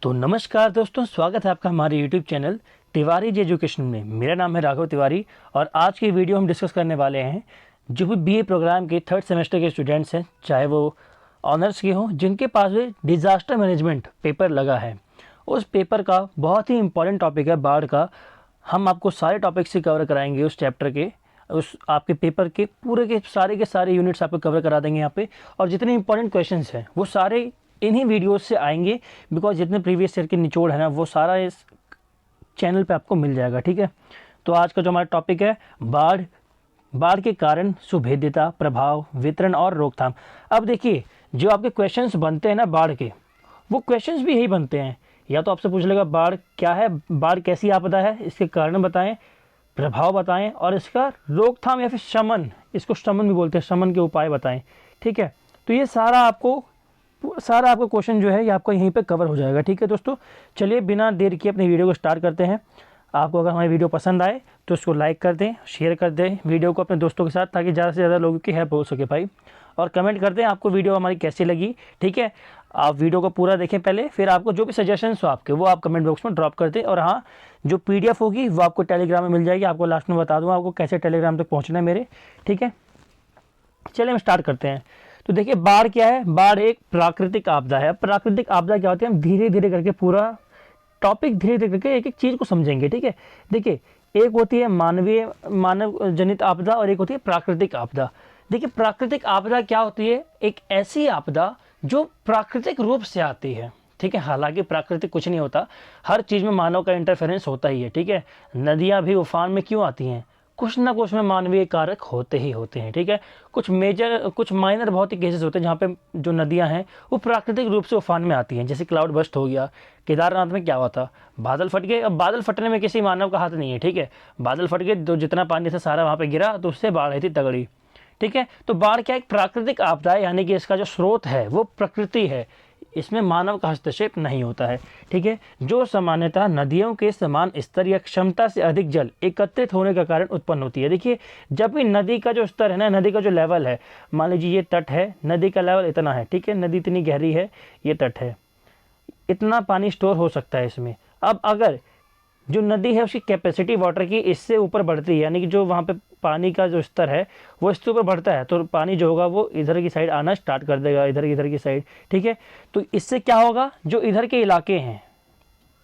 तो नमस्कार दोस्तों, स्वागत है आपका हमारे YouTube channel Tiwari ji education में। मेरा नाम है राघव तिवारी और आज की वीडियो हम डिस्कस करने वाले हैं जो भी बीए प्रोग्राम के थर्ड सेमेस्टर के स्टूडेंट्स हैं, चाहे वो ऑनर्स के हों, जिनके पास भी डिज़ास्टर मैनेजमेंट पेपर लगा है। उस पेपर का बहुत ही इंपॉर्टेंट टॉपिक है बाढ़ का। हम आपको सारे टॉपिक्स से कवर कराएंगे उस चैप्टर के, उस आपके पेपर के पूरे के सारे यूनिट्स आपको कवर करा देंगे यहाँ पे। और जितने इंपॉर्टेंट क्वेश्चंस हैं वो सारे इन्हीं वीडियोस से आएंगे, बिकॉज जितने प्रीवियस ईयर के निचोड़ है ना वो सारा इस चैनल पे आपको मिल जाएगा। ठीक है, तो आज का जो हमारा टॉपिक है बाढ़ के कारण, सुभेद्यता, प्रभाव, वितरण और रोकथाम। अब देखिए, जो आपके क्वेश्चंस बनते हैं ना बाढ़ के, वो क्वेश्चंस भी यही बनते हैं। या तो आपसे पूछ लेगा बाढ़ क्या है, बाढ़ कैसी आपदा है, इसके कारण बताएं, प्रभाव बताएं और इसका रोकथाम या फिर शमन, इसको शमन भी बोलते हैं, शमन के उपाय बताएं। ठीक है, तो ये सारा आपका क्वेश्चन जो है ये आपका यहीं पे कवर हो जाएगा। ठीक है दोस्तों, चलिए बिना देर किए अपनी वीडियो को स्टार्ट करते हैं। आपको अगर हमारी वीडियो पसंद आए तो उसको लाइक कर दें, शेयर कर दें वीडियो को अपने दोस्तों के साथ, ताकि ज़्यादा से ज़्यादा लोगों की हेल्प हो सके भाई। और कमेंट कर दें आपको वीडियो हमारी कैसी लगी। ठीक है, आप वीडियो को पूरा देखें पहले, फिर आपको जो भी सजेशंस हो आपके वो आप कमेंट बॉक्स में ड्रॉप कर दें। और हाँ, जो PDF होगी वो आपको टेलीग्राम में मिल जाएगी। आपको लास्ट में बता दूँगा आपको कैसे टेलीग्राम तक पहुँचना है मेरे। ठीक है, चलिए हम स्टार्ट करते हैं। तो देखिए, बाढ़ क्या है? बाढ़ एक प्राकृतिक आपदा है। प्राकृतिक आपदा क्या होती है, हम धीरे धीरे करके पूरा टॉपिक धीरे धीरे करके एक एक चीज़ को समझेंगे। ठीक है, देखिए, एक होती है मानव जनित आपदा और एक होती है प्राकृतिक आपदा। देखिए, प्राकृतिक आपदा क्या होती है? एक ऐसी आपदा जो प्राकृतिक रूप से आती है। ठीक है, हालांकि प्राकृतिक कुछ नहीं होता, हर चीज़ में मानव का इंटरफेरेंस होता ही है। ठीक है, नदियाँ भी उफान में क्यों आती हैं? कुछ ना कुछ में मानवीय कारक होते ही होते हैं। ठीक है, कुछ माइनर बहुत ही केसेस होते हैं जहाँ पे जो नदियाँ हैं वो प्राकृतिक रूप से उफान में आती हैं। जैसे क्लाउड बस्ट हो गया, केदारनाथ में क्या हुआ था, बादल फट गए। अब बादल फटने में किसी मानव का हाथ नहीं है। ठीक है, बादल फट गए तो जितना पानी था सारा वहाँ पे गिरा, तो उससे बाढ़ आई थी तगड़ी। ठीक है, तो बाढ़ क्या एक प्राकृतिक आपदा है, यानी कि इसका जो स्रोत है वो प्रकृति है, इसमें मानव का हस्तक्षेप नहीं होता है। ठीक है, जो सामान्यतः नदियों के समान स्तर या क्षमता से अधिक जल एकत्रित होने का कारण उत्पन्न होती है। देखिए, जब भी नदी का जो स्तर है ना, नदी का जो लेवल है, मान लीजिए ये तट है, नदी का लेवल इतना है। ठीक है, नदी इतनी गहरी है, ये तट है, इतना पानी स्टोर हो सकता है इसमें। अब अगर जो नदी है उसकी कैपेसिटी वाटर की इससे ऊपर बढ़ती है, यानी कि जो वहाँ पे पानी का जो स्तर है वो इससे ऊपर बढ़ता है, तो पानी जो होगा वो इधर की साइड आना स्टार्ट कर देगा, इधर की साइड। ठीक है, तो इससे क्या होगा, जो इधर के इलाके हैं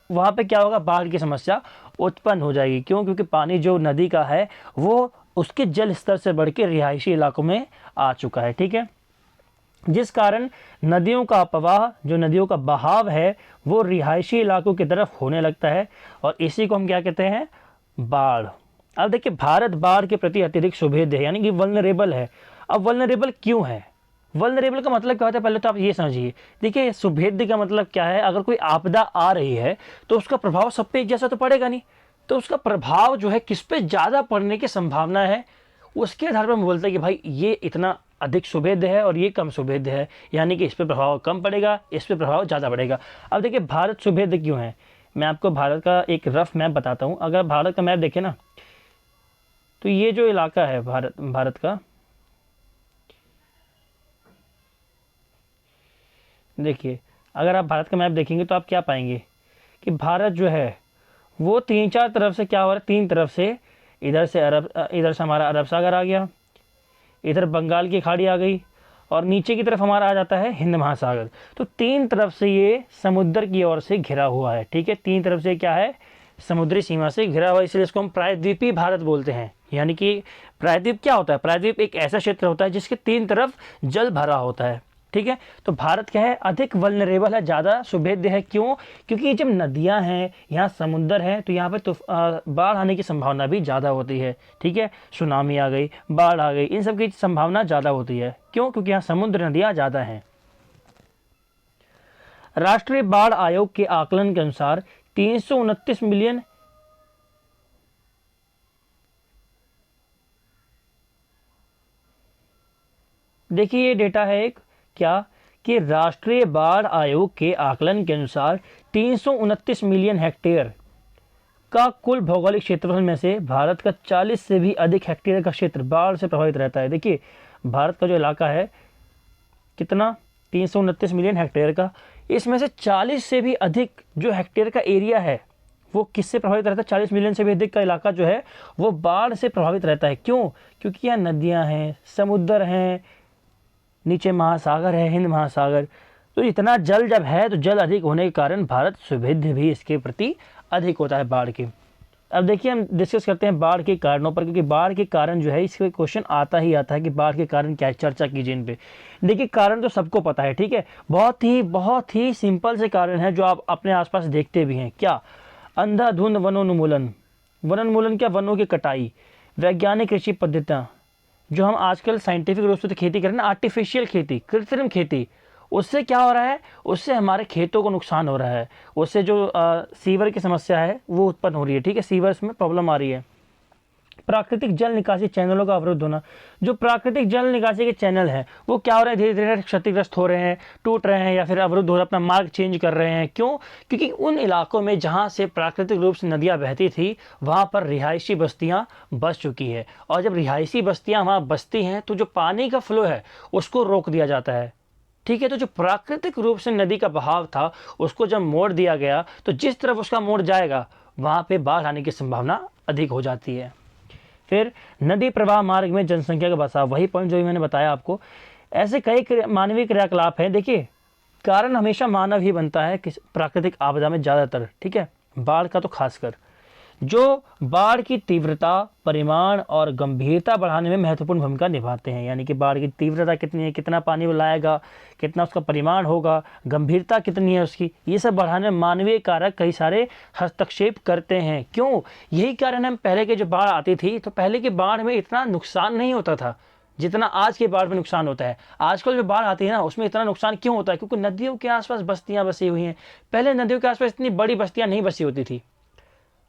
वहाँ पे क्या होगा, बाढ़ की समस्या उत्पन्न हो जाएगी। क्यों? क्योंकि पानी जो नदी का है वो उसके जल स्तर से बढ़ के रिहायशी इलाकों में आ चुका है। ठीक है, जिस कारण नदियों का प्रवाह, जो नदियों का बहाव है वो रिहायशी इलाकों की तरफ होने लगता है, और इसी को हम क्या कहते हैं, बाढ़। अब देखिए, भारत बाढ़ के प्रति अत्यधिक सुभेद्य है, यानी कि वल्नरेबल है। अब वल्नरेबल क्यों है? वल्नरेबल का मतलब क्या होता है, पहले तो आप ये समझिए। देखिए, सुभेद्य का मतलब क्या है, अगर कोई आपदा आ रही है तो उसका प्रभाव सब पे एक जैसा तो पड़ेगा नहीं, तो उसका प्रभाव जो है किस पे ज़्यादा पड़ने की संभावना है, उसके आधार पर हम बोलते हैं कि भाई ये इतना अधिक सुभेद्य है और ये कम सुभेद्य है, यानी कि इस पे प्रभाव कम पड़ेगा, इस पे प्रभाव ज़्यादा पड़ेगा। अब देखिए, भारत सुभेद्य क्यों है, मैं आपको भारत का एक रफ मैप बताता हूँ। अगर भारत का मैप देखें ना, तो ये जो इलाका है भारत का, देखिए, अगर आप भारत का मैप देखेंगे तो आप क्या पाएंगे कि भारत जो है वो 3-4 तरफ से क्या हो रहा है, 3 तरफ से, इधर से हमारा अरब सागर आ गया, इधर बंगाल की खाड़ी आ गई, और नीचे की तरफ हमारा आ जाता है हिंद महासागर। तो 3 तरफ से ये समुद्र की ओर से घिरा हुआ है। ठीक है, 3 तरफ से क्या है, समुद्री सीमा से घिरा हुआ, इसलिए इसको हम प्रायद्वीपीय भारत बोलते हैं। यानी कि प्रायद्वीप क्या होता है, प्रायद्वीप एक ऐसा क्षेत्र होता है जिसके 3 तरफ जल भरा होता है। ठीक है, तो भारत क्या है, अधिक वल्नरेबल है, ज़्यादा सुभेद्य है। क्यों? क्योंकि जब नदियां हैं, यहाँ समुद्र है, तो यहाँ पे तो बाढ़ आने की संभावना भी ज़्यादा होती है। ठीक है, सुनामी आ गई, बाढ़ आ गई, इन सब की संभावना ज़्यादा होती है। क्यों? क्योंकि यहाँ समुद्र, नदियाँ ज़्यादा हैं। राष्ट्रीय बाढ़ आयोग के आकलन के अनुसार 329 मिलियन देखिए, ये डेटा है एक क्या, कि राष्ट्रीय बाढ़ आयोग के आकलन के अनुसार 329 मिलियन हेक्टेयर का कुल भौगोलिक क्षेत्रफल में से भारत का 40 से भी अधिक हेक्टेयर का क्षेत्र बाढ़ से प्रभावित रहता है। देखिए, भारत का जो इलाका है कितना, 329 मिलियन हेक्टेयर का, इसमें से 40 से भी अधिक जो हेक्टेयर का एरिया है वो किससे प्रभावित रहता है? 40 मिलियन से भी अधिक का इलाका जो है वो बाढ़ से प्रभावित रहता है। क्यों? क्योंकि यहाँ नदियाँ हैं, समुद्र हैं, नीचे महासागर है, हिंद महासागर। तो इतना जल जब है तो जल अधिक होने के कारण भारत सुविधा भी इसके प्रति अधिक होता है बाढ़ के। अब देखिए हम डिस्कस करते हैं बाढ़ के कारणों पर, क्योंकि बाढ़ के कारण जो है इसके क्वेश्चन आता ही आता है कि बाढ़ के कारण क्या है, चर्चा कीजिए इन पे। देखिए कारण तो सबको पता है, ठीक है, बहुत ही सिंपल से कारण है जो आप अपने आसपास देखते भी हैं। क्या? अंधाधुंध वनोन्मूलन। वनोन्मूलन क्या? वनों की कटाई। वैज्ञानिक कृषि पद्धतियाँ, जो हम आजकल साइंटिफिक रूप से खेती कर रहे हैं ना, आर्टिफिशियल खेती, कृत्रिम खेती, उससे क्या हो रहा है? उससे हमारे खेतों को नुकसान हो रहा है। उससे जो सीवर की समस्या है वो उत्पन्न हो रही है, ठीक है, सीवर्स में प्रॉब्लम आ रही है। प्राकृतिक जल निकासी चैनलों का अवरुद्ध होना। जो प्राकृतिक जल निकासी के चैनल हैं वो क्या हो रहा है? धीरे धीरे क्षतिग्रस्त हो रहे हैं, टूट रहे हैं या फिर अवरुद्ध हो रहे हैं, अपना मार्ग चेंज कर रहे हैं। क्यों? क्योंकि उन इलाकों में जहाँ से प्राकृतिक रूप से नदियाँ बहती थी वहाँ पर रिहायशी बस्तियाँ बस चुकी है, और जब रिहायशी बस्तियाँ वहाँ बसती हैं तो जो पानी का फ्लो है उसको रोक दिया जाता है, ठीक है। तो जो प्राकृतिक रूप से नदी का बहाव था उसको जब मोड़ दिया गया तो जिस तरफ उसका मोड़ जाएगा वहाँ पे बाढ़ आने की संभावना अधिक हो जाती है। फिर नदी प्रवाह मार्ग में जनसंख्या का बसाव, वही पॉइंट जो मैंने बताया आपको। ऐसे कई मानवीय क्रियाकलाप हैं। देखिए कारण हमेशा मानव ही बनता है कि प्राकृतिक आपदा में ज़्यादातर, ठीक है, बाढ़ का तो खासकर। जो बाढ़ की तीव्रता, परिमाण और गंभीरता बढ़ाने में महत्वपूर्ण भूमिका निभाते हैं। यानी कि बाढ़ की तीव्रता कितनी है, कितना पानी वो लाएगा, कितना उसका परिमाण होगा, गंभीरता कितनी है उसकी, ये सब बढ़ाने में मानवीय कारक कई सारे हस्तक्षेप करते हैं। क्यों? यही कारण है पहले की जो बाढ़ आती थी तो पहले की बाढ़ में इतना नुकसान नहीं होता था जितना आज के बाढ़ में नुकसान होता है। आजकल जो बाढ़ आती है ना उसमें इतना नुकसान क्यों होता है? क्योंकि नदियों के आसपास बस्तियां बसी हुई हैं। पहले नदियों के आसपास इतनी बड़ी बस्तियां नहीं बसी होती थी,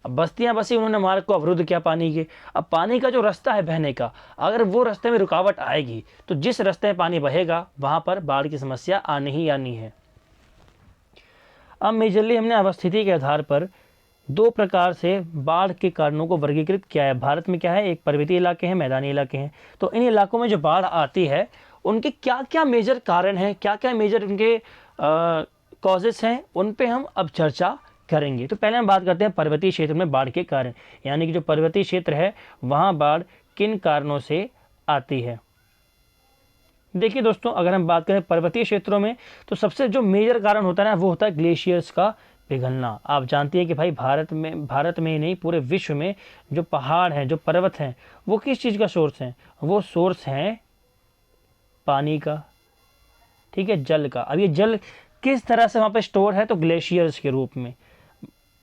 अब बस्तियां बसी, उन्होंने मार्ग को अवरुद्ध किया पानी के। अब पानी का जो रास्ता है बहने का, अगर वो रास्ते में रुकावट आएगी तो जिस रास्ते में पानी बहेगा वहां पर बाढ़ की समस्या आनी ही आनी है। अब मेजरली हमने अवस्थिति के आधार पर दो प्रकार से बाढ़ के कारणों को वर्गीकृत किया है। भारत में क्या है, एक पर्वतीय इलाके हैं, मैदानी इलाके हैं। तो इन इलाकों में जो बाढ़ आती है उनके क्या क्या मेजर कारण हैं, क्या क्या मेजर उनके कॉजेस हैं, उन पे हम अब चर्चा करेंगे। तो पहले हम बात करते हैं पर्वतीय क्षेत्र में बाढ़ के कारण, यानी कि जो पर्वतीय क्षेत्र है वहां बाढ़ किन कारणों से आती है। देखिए दोस्तों, अगर हम बात करें पर्वतीय क्षेत्रों में तो सबसे जो मेजर कारण होता है ना वो होता है ग्लेशियर्स का पिघलना। आप जानती हैं कि भाई भारत में ही नहीं पूरे विश्व में जो पहाड़ हैं, जो पर्वत हैं, वो किस चीज़ का सोर्स हैं? वो सोर्स हैं पानी का, ठीक है, जल का। अब ये जल किस तरह से वहाँ पे स्टोर है? तो ग्लेशियर्स के रूप में।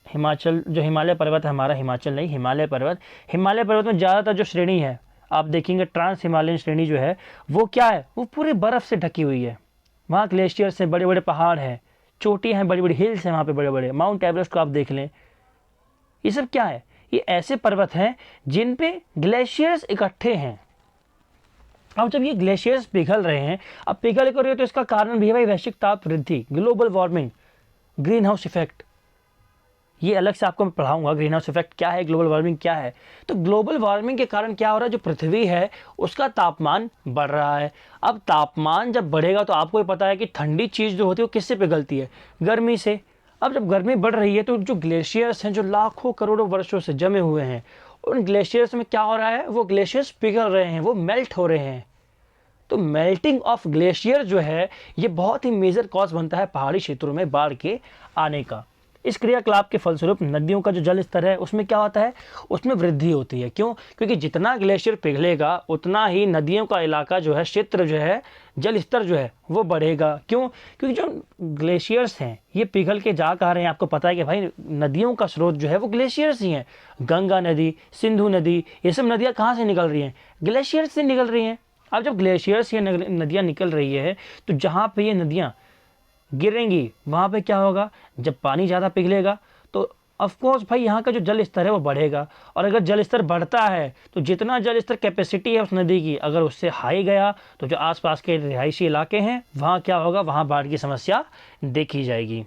हिमाचल, जो हिमालय पर्वत है हमारा, हिमाचल नहीं, हिमालय पर्वत में ज़्यादातर जो श्रेणी है आप देखेंगे, ट्रांस हिमालयन श्रेणी जो है वो क्या है, वो पूरी बर्फ़ से ढकी हुई है। वहाँ ग्लेशियर्स हैं, बड़े बड़े पहाड़ हैं, चोटियाँ हैं, बड़ी बड़ी हिल्स हैं वहाँ पे, बड़े बड़े माउंट एवरेस्ट को आप देख लें। ये सब क्या है? ये ऐसे पर्वत हैं जिन पे ग्लेशियर्स इकट्ठे हैं। अब जब ये ग्लेशियर्स पिघल रहे हैं, अब पिघल कर रहे हो तो इसका कारण भी है भाई वैश्विक ताप वृद्धि, global warming, green house effect. ये अलग से आपको मैं पढ़ाऊंगा ग्रीन हाउस इफेक्ट क्या है, ग्लोबल वार्मिंग क्या है। तो ग्लोबल वार्मिंग के कारण क्या हो रहा है, जो पृथ्वी है उसका तापमान बढ़ रहा है। अब तापमान जब बढ़ेगा तो आपको ये पता है कि ठंडी चीज़ जो होती है वो किससे पिघलती है? गर्मी से। अब जब गर्मी बढ़ रही है तो जो ग्लेशियर्स हैं, जो लाखों करोड़ों वर्षों से जमे हुए हैं, उन ग्लेशियर्स में क्या हो रहा है, वो ग्लेशियर्स पिघल रहे हैं, वो मेल्ट हो रहे हैं। तो मेल्टिंग ऑफ ग्लेशियर जो है ये बहुत ही मेजर कॉज बनता है पहाड़ी क्षेत्रों में बाढ़ के आने का। इस क्रियाकलाप के फलस्वरूप नदियों का जो जल स्तर है उसमें क्या होता है, उसमें वृद्धि होती है। क्यों? क्योंकि जितना ग्लेशियर पिघलेगा उतना ही नदियों का इलाका जो है, क्षेत्र जो है, जल स्तर जो है वो बढ़ेगा। क्यों? क्योंकि जो ग्लेशियर्स हैं ये पिघल के जा कहाँ रहे हैं, आपको पता है कि भाई नदियों का स्रोत जो है वो ग्लेशियर्स ही हैं। गंगा नदी, सिंधु नदी, ये सब नदियाँ कहाँ से निकल रही हैं? ग्लेशियर्स से निकल रही हैं। अब जब ग्लेशियर्स ये नदियाँ निकल रही है तो जहाँ पे ये नदियाँ गिरेंगी वहाँ पे क्या होगा, जब पानी ज़्यादा पिघलेगा तो ऑफकोर्स भाई यहाँ का जो जल स्तर है वो बढ़ेगा। और अगर जल स्तर बढ़ता है तो जितना जल स्तर कैपेसिटी है उस नदी की, अगर उससे हाई गया तो जो आसपास के रिहायशी इलाके हैं वहाँ क्या होगा, वहाँ बाढ़ की समस्या देखी जाएगी।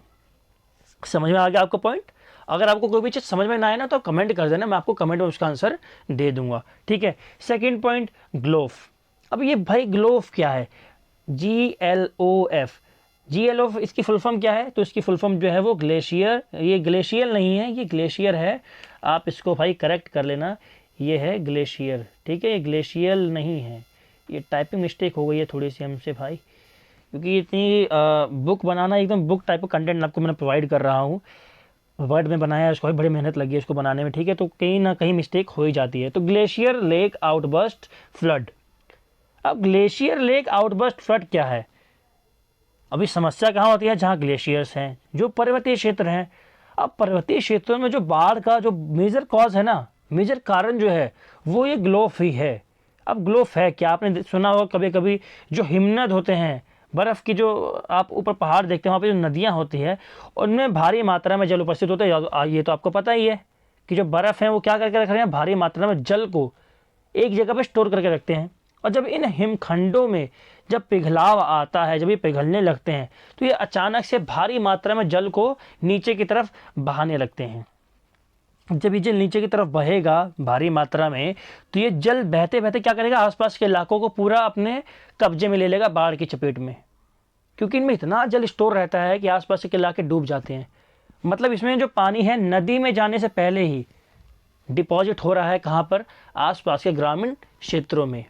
समझ में आ गया आपको पॉइंट? अगर आपको कोई भी चीज़ समझ में ना आए ना तो कमेंट कर देना, मैं आपको कमेंट में उसका आंसर दे दूंगा, ठीक है। Second point, ग्लोफ। अब ये भाई ग्लोफ क्या है? GLOF, GLO इसकी फुल फॉर्म क्या है? तो इसकी फुल फॉर्म जो है वो ग्लेशियर, ये ग्लेशियल नहीं है, ये ग्लेशियर है। आप इसको भाई करेक्ट कर लेना, ये है ग्लेशियर, ठीक है, ये ग्लेशियल नहीं है। ये टाइपिंग मिस्टेक हो गई है थोड़ी सी हमसे भाई, क्योंकि इतनी बुक बनाना एकदम बुक टाइप का कंटेंट आपको मैंने प्रोवाइड कर रहा हूँ। वर्ड में बनाया है इसको, बड़ी मेहनत लगी है इसको बनाने में, ठीक है, तो कहीं ना कहीं मिस्टेक हो ही जाती है। तो ग्लेशियर लेक आउटबर्स्ट फ्लड। अब ग्लेशियर लेक आउटबर्स्ट फ्लड क्या है? अभी समस्या कहाँ होती है? जहाँ ग्लेशियर्स हैं, जो पर्वतीय क्षेत्र हैं। अब पर्वतीय क्षेत्रों में जो बाढ़ का जो मेजर कॉज है ना, मेजर कारण जो है वो ये ग्लोफ ही है। अब ग्लोफ है क्या? आपने सुना होगा कभी कभी, जो हिमनद होते हैं, बर्फ़ की जो आप ऊपर पहाड़ देखते हैं, वहाँ पे जो नदियाँ होती है उनमें भारी मात्रा में जल उपस्थित होता है। ये तो आपको पता ही है कि जो बर्फ़ है वो क्या करके रख रहे हैं? भारी मात्रा में जल को एक जगह पर स्टोर करके रखते हैं। और जब इन हिमखंडों में जब पिघलाव आता है, जब ये पिघलने लगते हैं, तो ये अचानक से भारी मात्रा में जल को नीचे की तरफ बहाने लगते हैं। जब ये जल नीचे की तरफ बहेगा भारी मात्रा में, तो ये जल बहते बहते क्या करेगा? आसपास के इलाकों को पूरा अपने कब्जे में ले लेगा बाढ़ की चपेट में, क्योंकि इनमें इतना जल स्टोर रहता है कि आसपास के इलाके डूब जाते हैं। मतलब इसमें जो पानी है नदी में जाने से पहले ही डिपॉजिट हो रहा है, कहाँ पर? आसपास के ग्रामीण क्षेत्रों में।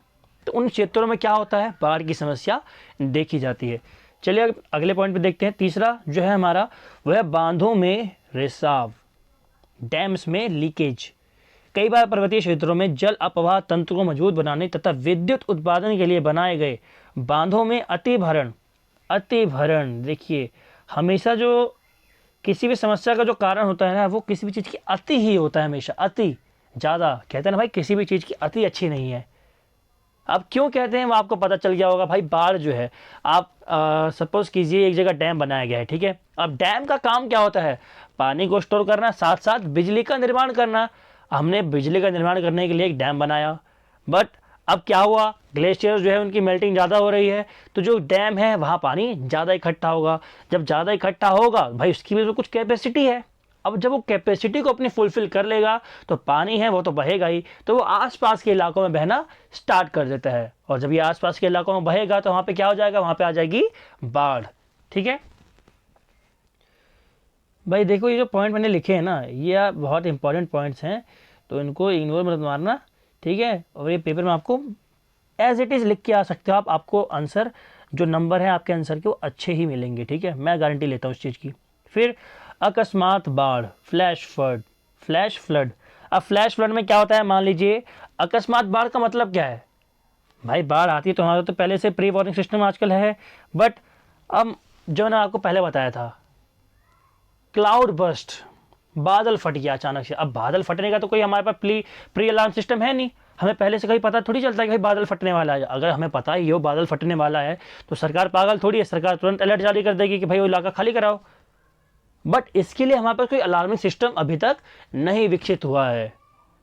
तो उन क्षेत्रों में क्या होता है? बाढ़ की समस्या देखी जाती है। चलिए अगले पॉइंट पे देखते हैं। तीसरा जो है हमारा, वह बांधों में रिसाव, डैम्स में लीकेज। कई बार पर्वतीय क्षेत्रों में जल अपवाह तंत्र को मजबूत बनाने तथा विद्युत उत्पादन के लिए बनाए गए बांधों में अतिभरण देखिए, हमेशा जो किसी भी समस्या का जो कारण होता है ना, वो किसी भी चीज़ की अति ही होता है, हमेशा अति ज़्यादा। कहते हैं ना भाई, किसी भी चीज़ की अति अच्छी नहीं है। अब क्यों कहते हैं वो आपको पता चल गया होगा भाई। बाढ़ जो है, आप सपोज कीजिए एक जगह डैम बनाया गया है, ठीक है। अब डैम का काम क्या होता है? पानी को स्टोर करना, साथ साथ बिजली का निर्माण करना। हमने बिजली का निर्माण करने के लिए एक डैम बनाया, बट अब क्या हुआ? ग्लेशियर जो है उनकी मेल्टिंग ज़्यादा हो रही है, तो जो डैम है वहाँ पानी ज़्यादा इकट्ठा होगा। जब ज़्यादा इकट्ठा होगा भाई, उसकी भी तो कुछ कैपेसिटी है। अब जब वो कैपेसिटी को अपनी फुलफिल कर लेगा, तो पानी है वो तो बहेगा ही, तो वो आसपास के इलाकों में बहना स्टार्ट कर देता है। और जब ये आसपास के इलाकों में बहेगा, तो वहाँ पे क्या हो जाएगा? वहाँ पे आ जाएगी बाढ़, ठीक है भाई। देखो ये जो पॉइंट मैंने लिखे हैं ना, ये बहुत इंपॉर्टेंट पॉइंट्स हैं, तो इनको इग्नोर मत मारना, ठीक है। और ये पेपर में आपको एज इट इज़ लिख के आ सकते हो आप, आपको आंसर जो नंबर है आपके आंसर के वो अच्छे ही मिलेंगे, ठीक है, मैं गारंटी लेता हूँ उस चीज़ की। फिर अकस्मात बाढ़, फ्लैश फ्लड। अब फ्लैश फ्लड में क्या होता है? मान लीजिए अकस्मात बाढ़ का मतलब क्या है भाई? बाढ़ आती है तो हमारा तो पहले से प्री वार्निंग सिस्टम आजकल है, बट अब जो मैंने आपको पहले बताया था, क्लाउड बस्ट, बादल फट गया अचानक से। अब बादल फटने का तो कोई हमारे पास प्री अलार्म सिस्टम है नहीं, हमें पहले से कहीं पता थोड़ी चलता है कि भाई बादल फटने वाला है। अगर हमें पता ही हो बादल फटने वाला है, तो सरकार पागल थोड़ी है, सरकार तुरंत अलर्ट जारी कर देगी कि भाई वो इलाका खाली कराओ। बट इसके लिए हमारे पास कोई अलार्मिंग सिस्टम अभी तक नहीं विकसित हुआ है।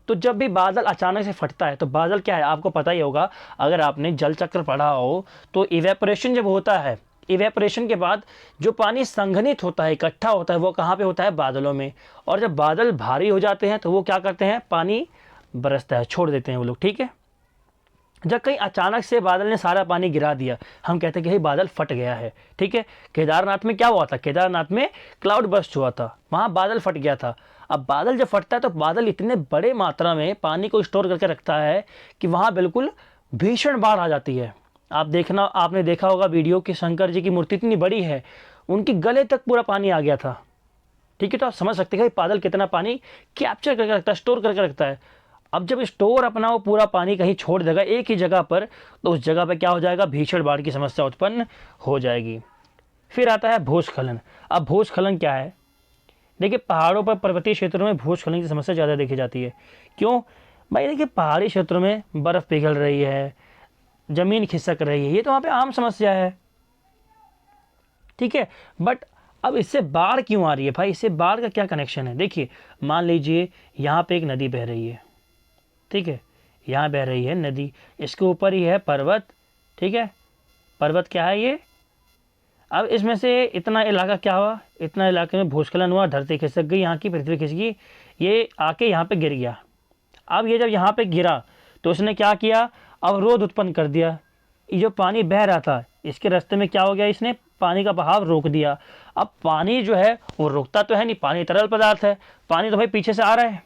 तो जब भी बादल अचानक से फटता है, तो बादल क्या है आपको पता ही होगा, अगर आपने जल चक्र पढ़ा हो, तो इवेपोरेशन जब होता है, इवेपोरेशन के बाद जो पानी संघनित होता है, इकट्ठा होता है, वो कहाँ पे होता है? बादलों में। और जब बादल भारी हो जाते हैं, तो वो क्या करते हैं? पानी बरसता है, छोड़ देते हैं वो लोग, ठीक है। जब कहीं अचानक से बादल ने सारा पानी गिरा दिया, हम कहते हैं कि भाई बादल फट गया है, ठीक है। केदारनाथ में क्या हुआ था? केदारनाथ में क्लाउड बस्ट हुआ था, वहाँ बादल फट गया था। अब बादल जब फटता है, तो बादल इतने बड़े मात्रा में पानी को स्टोर करके रखता है कि वहाँ बिल्कुल भीषण बाढ़ आ जाती है। आपने देखा होगा वीडियो कि शंकर जी की मूर्ति इतनी बड़ी है, उनकी गले तक पूरा पानी आ गया था, ठीक है। तो आप समझ सकते हैं कि बादल कितना पानी कैप्चर करके रखता है, स्टोर करके रखता है। अब जब स्टोर अपना वो पूरा पानी कहीं छोड़ देगा एक ही जगह पर, तो उस जगह पर क्या हो जाएगा? भीषण बाढ़ की समस्या उत्पन्न हो जाएगी। फिर आता है भूस्खलन। अब भूस्खलन क्या है? देखिए, पहाड़ों पर, पर्वतीय क्षेत्रों में भूस्खलन की समस्या ज़्यादा देखी जाती है। क्यों भाई? देखिए, पहाड़ी क्षेत्रों में बर्फ़ पिघल रही है, ज़मीन खिसक रही है, ये तो वहाँ पे आम समस्या है, ठीक है। बट अब इससे बाढ़ क्यों आ रही है भाई? इससे बाढ़ का क्या कनेक्शन है? देखिए, मान लीजिए यहाँ पे एक नदी बह रही है, ठीक है, यहाँ बह रही है नदी, इसके ऊपर ही है पर्वत, ठीक है। पर्वत क्या है ये? अब इसमें से इतना इलाका क्या हुआ? इतना इलाके में भूस्खलन हुआ, धरती खिसक गई, यहाँ की पृथ्वी खिसक गई, ये आके यहाँ पे गिर गया। अब ये जब यहाँ पे गिरा, तो उसने क्या किया? अवरोध उत्पन्न कर दिया ये जो पानी बह रहा था इसके रास्ते में क्या हो गया, इसने पानी का बहाव रोक दिया। अब पानी जो है वो रुकता तो है नहीं, पानी तरल पदार्थ है, पानी तो भाई पीछे से आ रहा है,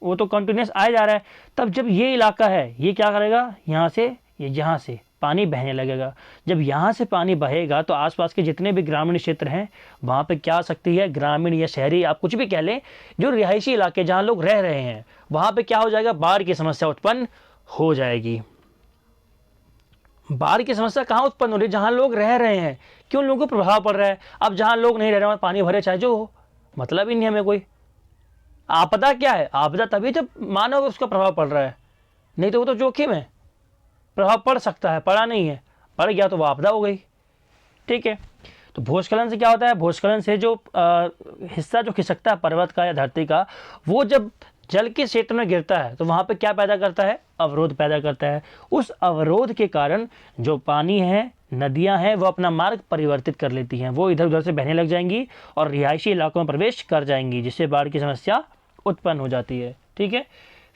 वो तो कंटिन्यूस आया जा रहा है। तब जब ये इलाका है ये क्या करेगा, यहाँ से यहाँ से पानी बहने लगेगा। जब यहाँ से पानी बहेगा तो आसपास के जितने भी ग्रामीण क्षेत्र हैं वहाँ पे क्या आ सकती है, ग्रामीण या शहरी आप कुछ भी कह लें, जो रिहायशी इलाके जहाँ लोग रह रहे हैं वहाँ पे क्या हो जाएगा, बाढ़ की समस्या उत्पन्न हो जाएगी। बाढ़ की समस्या कहाँ उत्पन्न हो रही है, जहाँ लोग रह रहे हैं, क्यों लोगों को प्रभाव पड़ रहा है। अब जहाँ लोग नहीं रह रहे हैं पानी भरे चाहे जो हो, मतलब ही नहीं हमें कोई। आपदा क्या है, आपदा तभी जब मानव उसका प्रभाव पड़ रहा है, नहीं तो वो तो जोखिम है, प्रभाव पड़ सकता है, पड़ा नहीं है, पड़ गया तो वो आपदा हो गई। ठीक है, तो भूस्खलन से क्या होता है, भूस्खलन से जो हिस्सा जो खिसकता है पर्वत का या धरती का, वो जब जल के क्षेत्र में गिरता है तो वहाँ पे क्या पैदा करता है, अवरोध पैदा करता है। उस अवरोध के कारण जो पानी है, नदियाँ हैं, वो अपना मार्ग परिवर्तित कर लेती हैं, वो इधर उधर से बहने लग जाएंगी और रिहायशी इलाकों में प्रवेश कर जाएंगी, जिससे बाढ़ की समस्या उत्पन्न हो जाती है। ठीक है,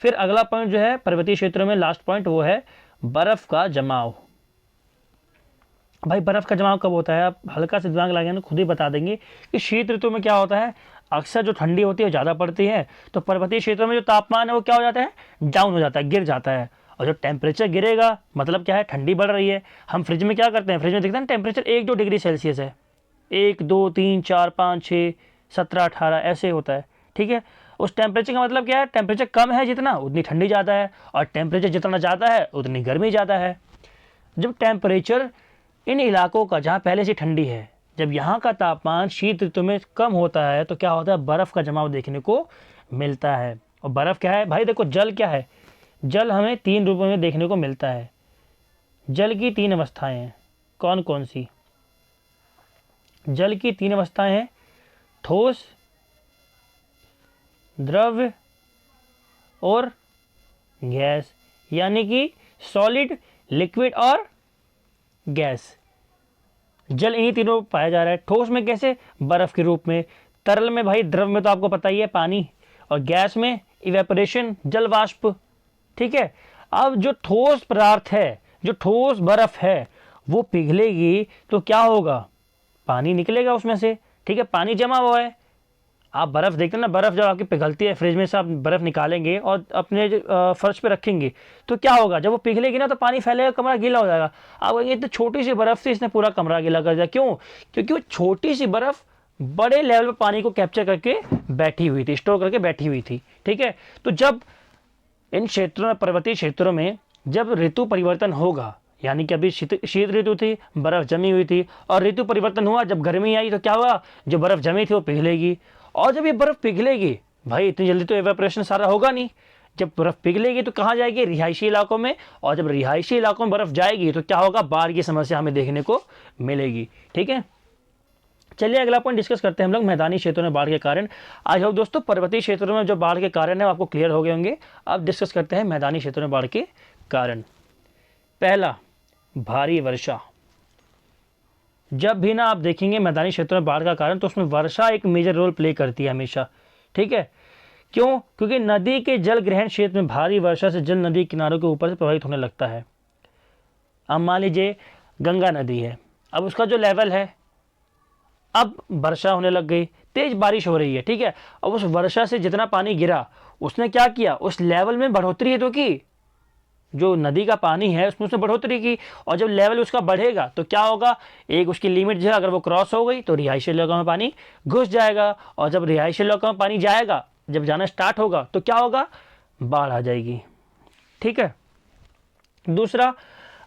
फिर अगला पॉइंट जो है पर्वतीय क्षेत्रों में लास्ट पॉइंट, वो है बर्फ का जमाव। भाई बर्फ का जमाव कब होता है, आप हल्का से दिमाग लगाएंगे तो खुद ही बता देंगे कि शीत ऋतु में क्या होता है, अक्सर जो ठंडी होती है ज़्यादा पड़ती है, तो पर्वतीय क्षेत्रों में जो तापमान है वो क्या हो जाता है, डाउन हो जाता है, गिर जाता है। और जो टेम्परेचर गिरेगा मतलब क्या है, ठंडी बढ़ रही है। हम फ्रिज में क्या करते हैं, फ्रिज में देखते हैं टेम्परेचर 1-2 डिग्री सेल्सियस है, 1 2 3 4 5 6 17 18 ऐसे होता है। ठीक है, उस टेम्परेचर का मतलब क्या है, टेम्परेचर कम है जितना उतनी ठंडी ज़्यादा है, और टेम्परेचर जितना ज़्यादा है उतनी गर्मी ज़्यादा है। जब टेम्परेचर इन इलाकों का जहाँ पहले से ठंडी है, जब यहाँ का तापमान शीत ऋतु में कम होता है तो क्या होता है, बर्फ़ का जमाव देखने को मिलता है। और बर्फ़ क्या है भाई, देखो जल क्या है, जल हमें 3 रूपों में देखने को मिलता है। जल की 3 अवस्थाएं हैं, कौन कौन सी, जल की 3 अवस्थाएं हैं, ठोस, द्रव्य और गैस, यानी कि सॉलिड, लिक्विड और गैस। जल इन्हीं तीनों पाया जा रहा है। ठोस में कैसे, बर्फ के रूप में, तरल में भाई द्रव में तो आपको पता ही है पानी, और गैस में इवेपोरेशन, जल वाष्प। ठीक है, अब जो ठोस पदार्थ है, जो ठोस बर्फ है, वो पिघलेगी तो क्या होगा, पानी निकलेगा उसमें से। ठीक है, पानी जमा हुआ है, आप बर्फ़ देखते हैं ना, बर्फ़ जब आपकी पिघलती है, फ्रिज में से आप बर्फ़ निकालेंगे और अपने फर्श पे रखेंगे तो क्या होगा, जब वो पिघलेगी ना तो पानी फैलेगा, कमरा गीला हो जाएगा। आप कहेंगे इतनी छोटी सी बर्फ़ थी, इसने पूरा कमरा गीला कर दिया, क्यों, क्योंकि वो छोटी सी बर्फ़ बड़े लेवल पर पानी को कैप्चर करके बैठी हुई थी, स्टोर करके बैठी हुई थी। ठीक है, तो जब इन क्षेत्रों में, पर्वतीय क्षेत्रों में जब ऋतु परिवर्तन होगा, यानी कि अभी शीत ऋतु थी, बर्फ़ जमी हुई थी, और ऋतु परिवर्तन हुआ, जब गर्मी आई तो क्या हुआ, जो बर्फ़ जमी थी वो पिघलेगी। और जब ये बर्फ़ पिघलेगी भाई, इतनी जल्दी तो एवेपोरेशन सारा होगा नहीं, जब बर्फ़ पिघलेगी तो कहाँ जाएगी, रिहायशी इलाकों में, और जब रिहायशी इलाकों में बर्फ़ जाएगी तो क्या होगा, बाढ़ की समस्या हमें देखने को मिलेगी। ठीक है, चलिए अगला पॉइंट डिस्कस करते हैं हम लोग, मैदानी क्षेत्रों में बाढ़ के कारण। आज हम दोस्तों पर्वतीय क्षेत्रों में जो बाढ़ के कारण है आपको क्लियर हो गए होंगे। अब डिस्कस करते हैं मैदानी क्षेत्रों में बाढ़ के कारण। पहला, भारी वर्षा। जब भी ना आप देखेंगे मैदानी क्षेत्रों में बाढ़ का कारण, तो उसमें वर्षा एक मेजर रोल प्ले करती है हमेशा। ठीक है, क्यों, क्योंकि नदी के जल ग्रहण क्षेत्र में भारी वर्षा से जल नदी किनारों के ऊपर से प्रवाहित होने लगता है। अब मान लीजिए गंगा नदी है, अब उसका जो लेवल है, अब वर्षा होने लग गई, तेज बारिश हो रही है। ठीक है, अब उस वर्षा से जितना पानी गिरा उसने क्या किया, उस लेवल में बढ़ोतरी है तो की, जो नदी का पानी है उसमें बढ़ोतरी की, और जब लेवल उसका बढ़ेगा तो क्या होगा, एक उसकी लिमिट जो है अगर वो क्रॉस हो गई तो रिहायशी इलाकों में पानी घुस जाएगा, और जब रिहायशी इलाकों में पानी जाएगा, जब जाना स्टार्ट होगा तो क्या होगा, बाढ़ आ जाएगी। ठीक है, दूसरा,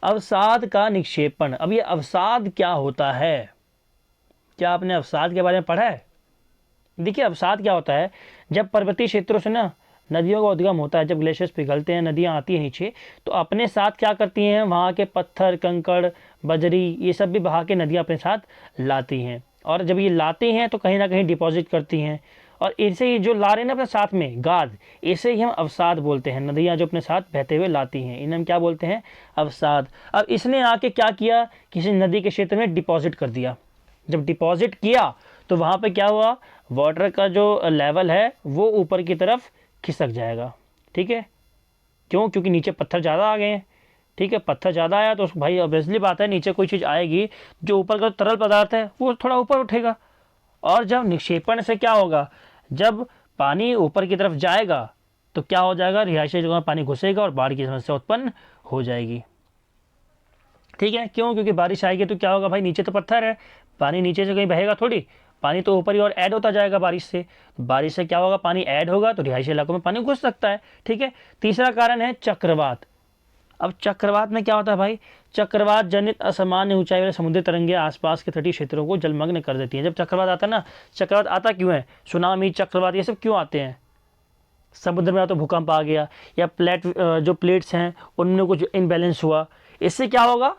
अवसाद का निक्षेपण। अब ये अवसाद क्या होता है, क्या आपने अवसाद के बारे में पढ़ा है? देखिए अवसाद क्या होता है, जब पर्वतीय क्षेत्रों से ना नदियों का उद्गम होता है, जब ग्लेशियर्स पिघलते हैं, नदियाँ आती हैं नीचे, तो अपने साथ क्या करती हैं, वहाँ के पत्थर, कंकड़, बजरी, ये सब भी बहा के नदियाँ अपने साथ लाती हैं, और जब ये लाती हैं तो कहीं ना कहीं डिपॉजिट करती हैं, और इसे ही जो ला रहे हैं ना अपने साथ में गाद, इसे ही हम अवसाद बोलते हैं। नदियाँ जो अपने साथ बहते हुए लाती हैं, इन्हें हम क्या बोलते हैं, अवसाद। अब इसने आके क्या किया, किसी नदी के क्षेत्र में डिपॉजिट कर दिया। जब डिपॉजिट किया तो वहाँ पे क्या हुआ, वाटर का जो लेवल है वो ऊपर की तरफ खिसक जाएगा। ठीक है, क्यों, क्योंकि नीचे पत्थर ज़्यादा आ गए हैं, ठीक है, पत्थर ज़्यादा आया तो भाई ऑब्वियसली बात है नीचे कोई चीज़ आएगी, जो ऊपर का तरल पदार्थ है वो थोड़ा ऊपर उठेगा। और जब निक्षेपण से क्या होगा, जब पानी ऊपर की तरफ जाएगा तो क्या हो जाएगा, रिहायशी जगह में पानी घुसेगा और बाढ़ की समस्या उत्पन्न हो जाएगी। ठीक है, क्यों? क्योंकि बारिश आएगी तो क्या होगा भाई, नीचे तो पत्थर है, पानी नीचे से कहीं बहेगा थोड़ी, पानी तो ऊपर ही और ऐड होता जाएगा बारिश से क्या होगा, पानी ऐड होगा तो रिहायशी इलाकों में पानी घुस सकता है। ठीक है, तीसरा कारण है चक्रवात। अब चक्रवात में क्या होता है भाई, चक्रवात जनित असामान्य ऊंचाई वाले समुद्री तरंगे आसपास के तटीय क्षेत्रों को जलमग्न कर देती हैं। जब चक्रवात आता है ना, चक्रवात आता क्यों है, सुनामी, चक्रवात, ये सब क्यों आते हैं? समुद्र में या तो भूकंप आ गया, या जो प्लेट्स हैं उनमें कुछ इनबैलेंस हुआ, इससे क्या होगा,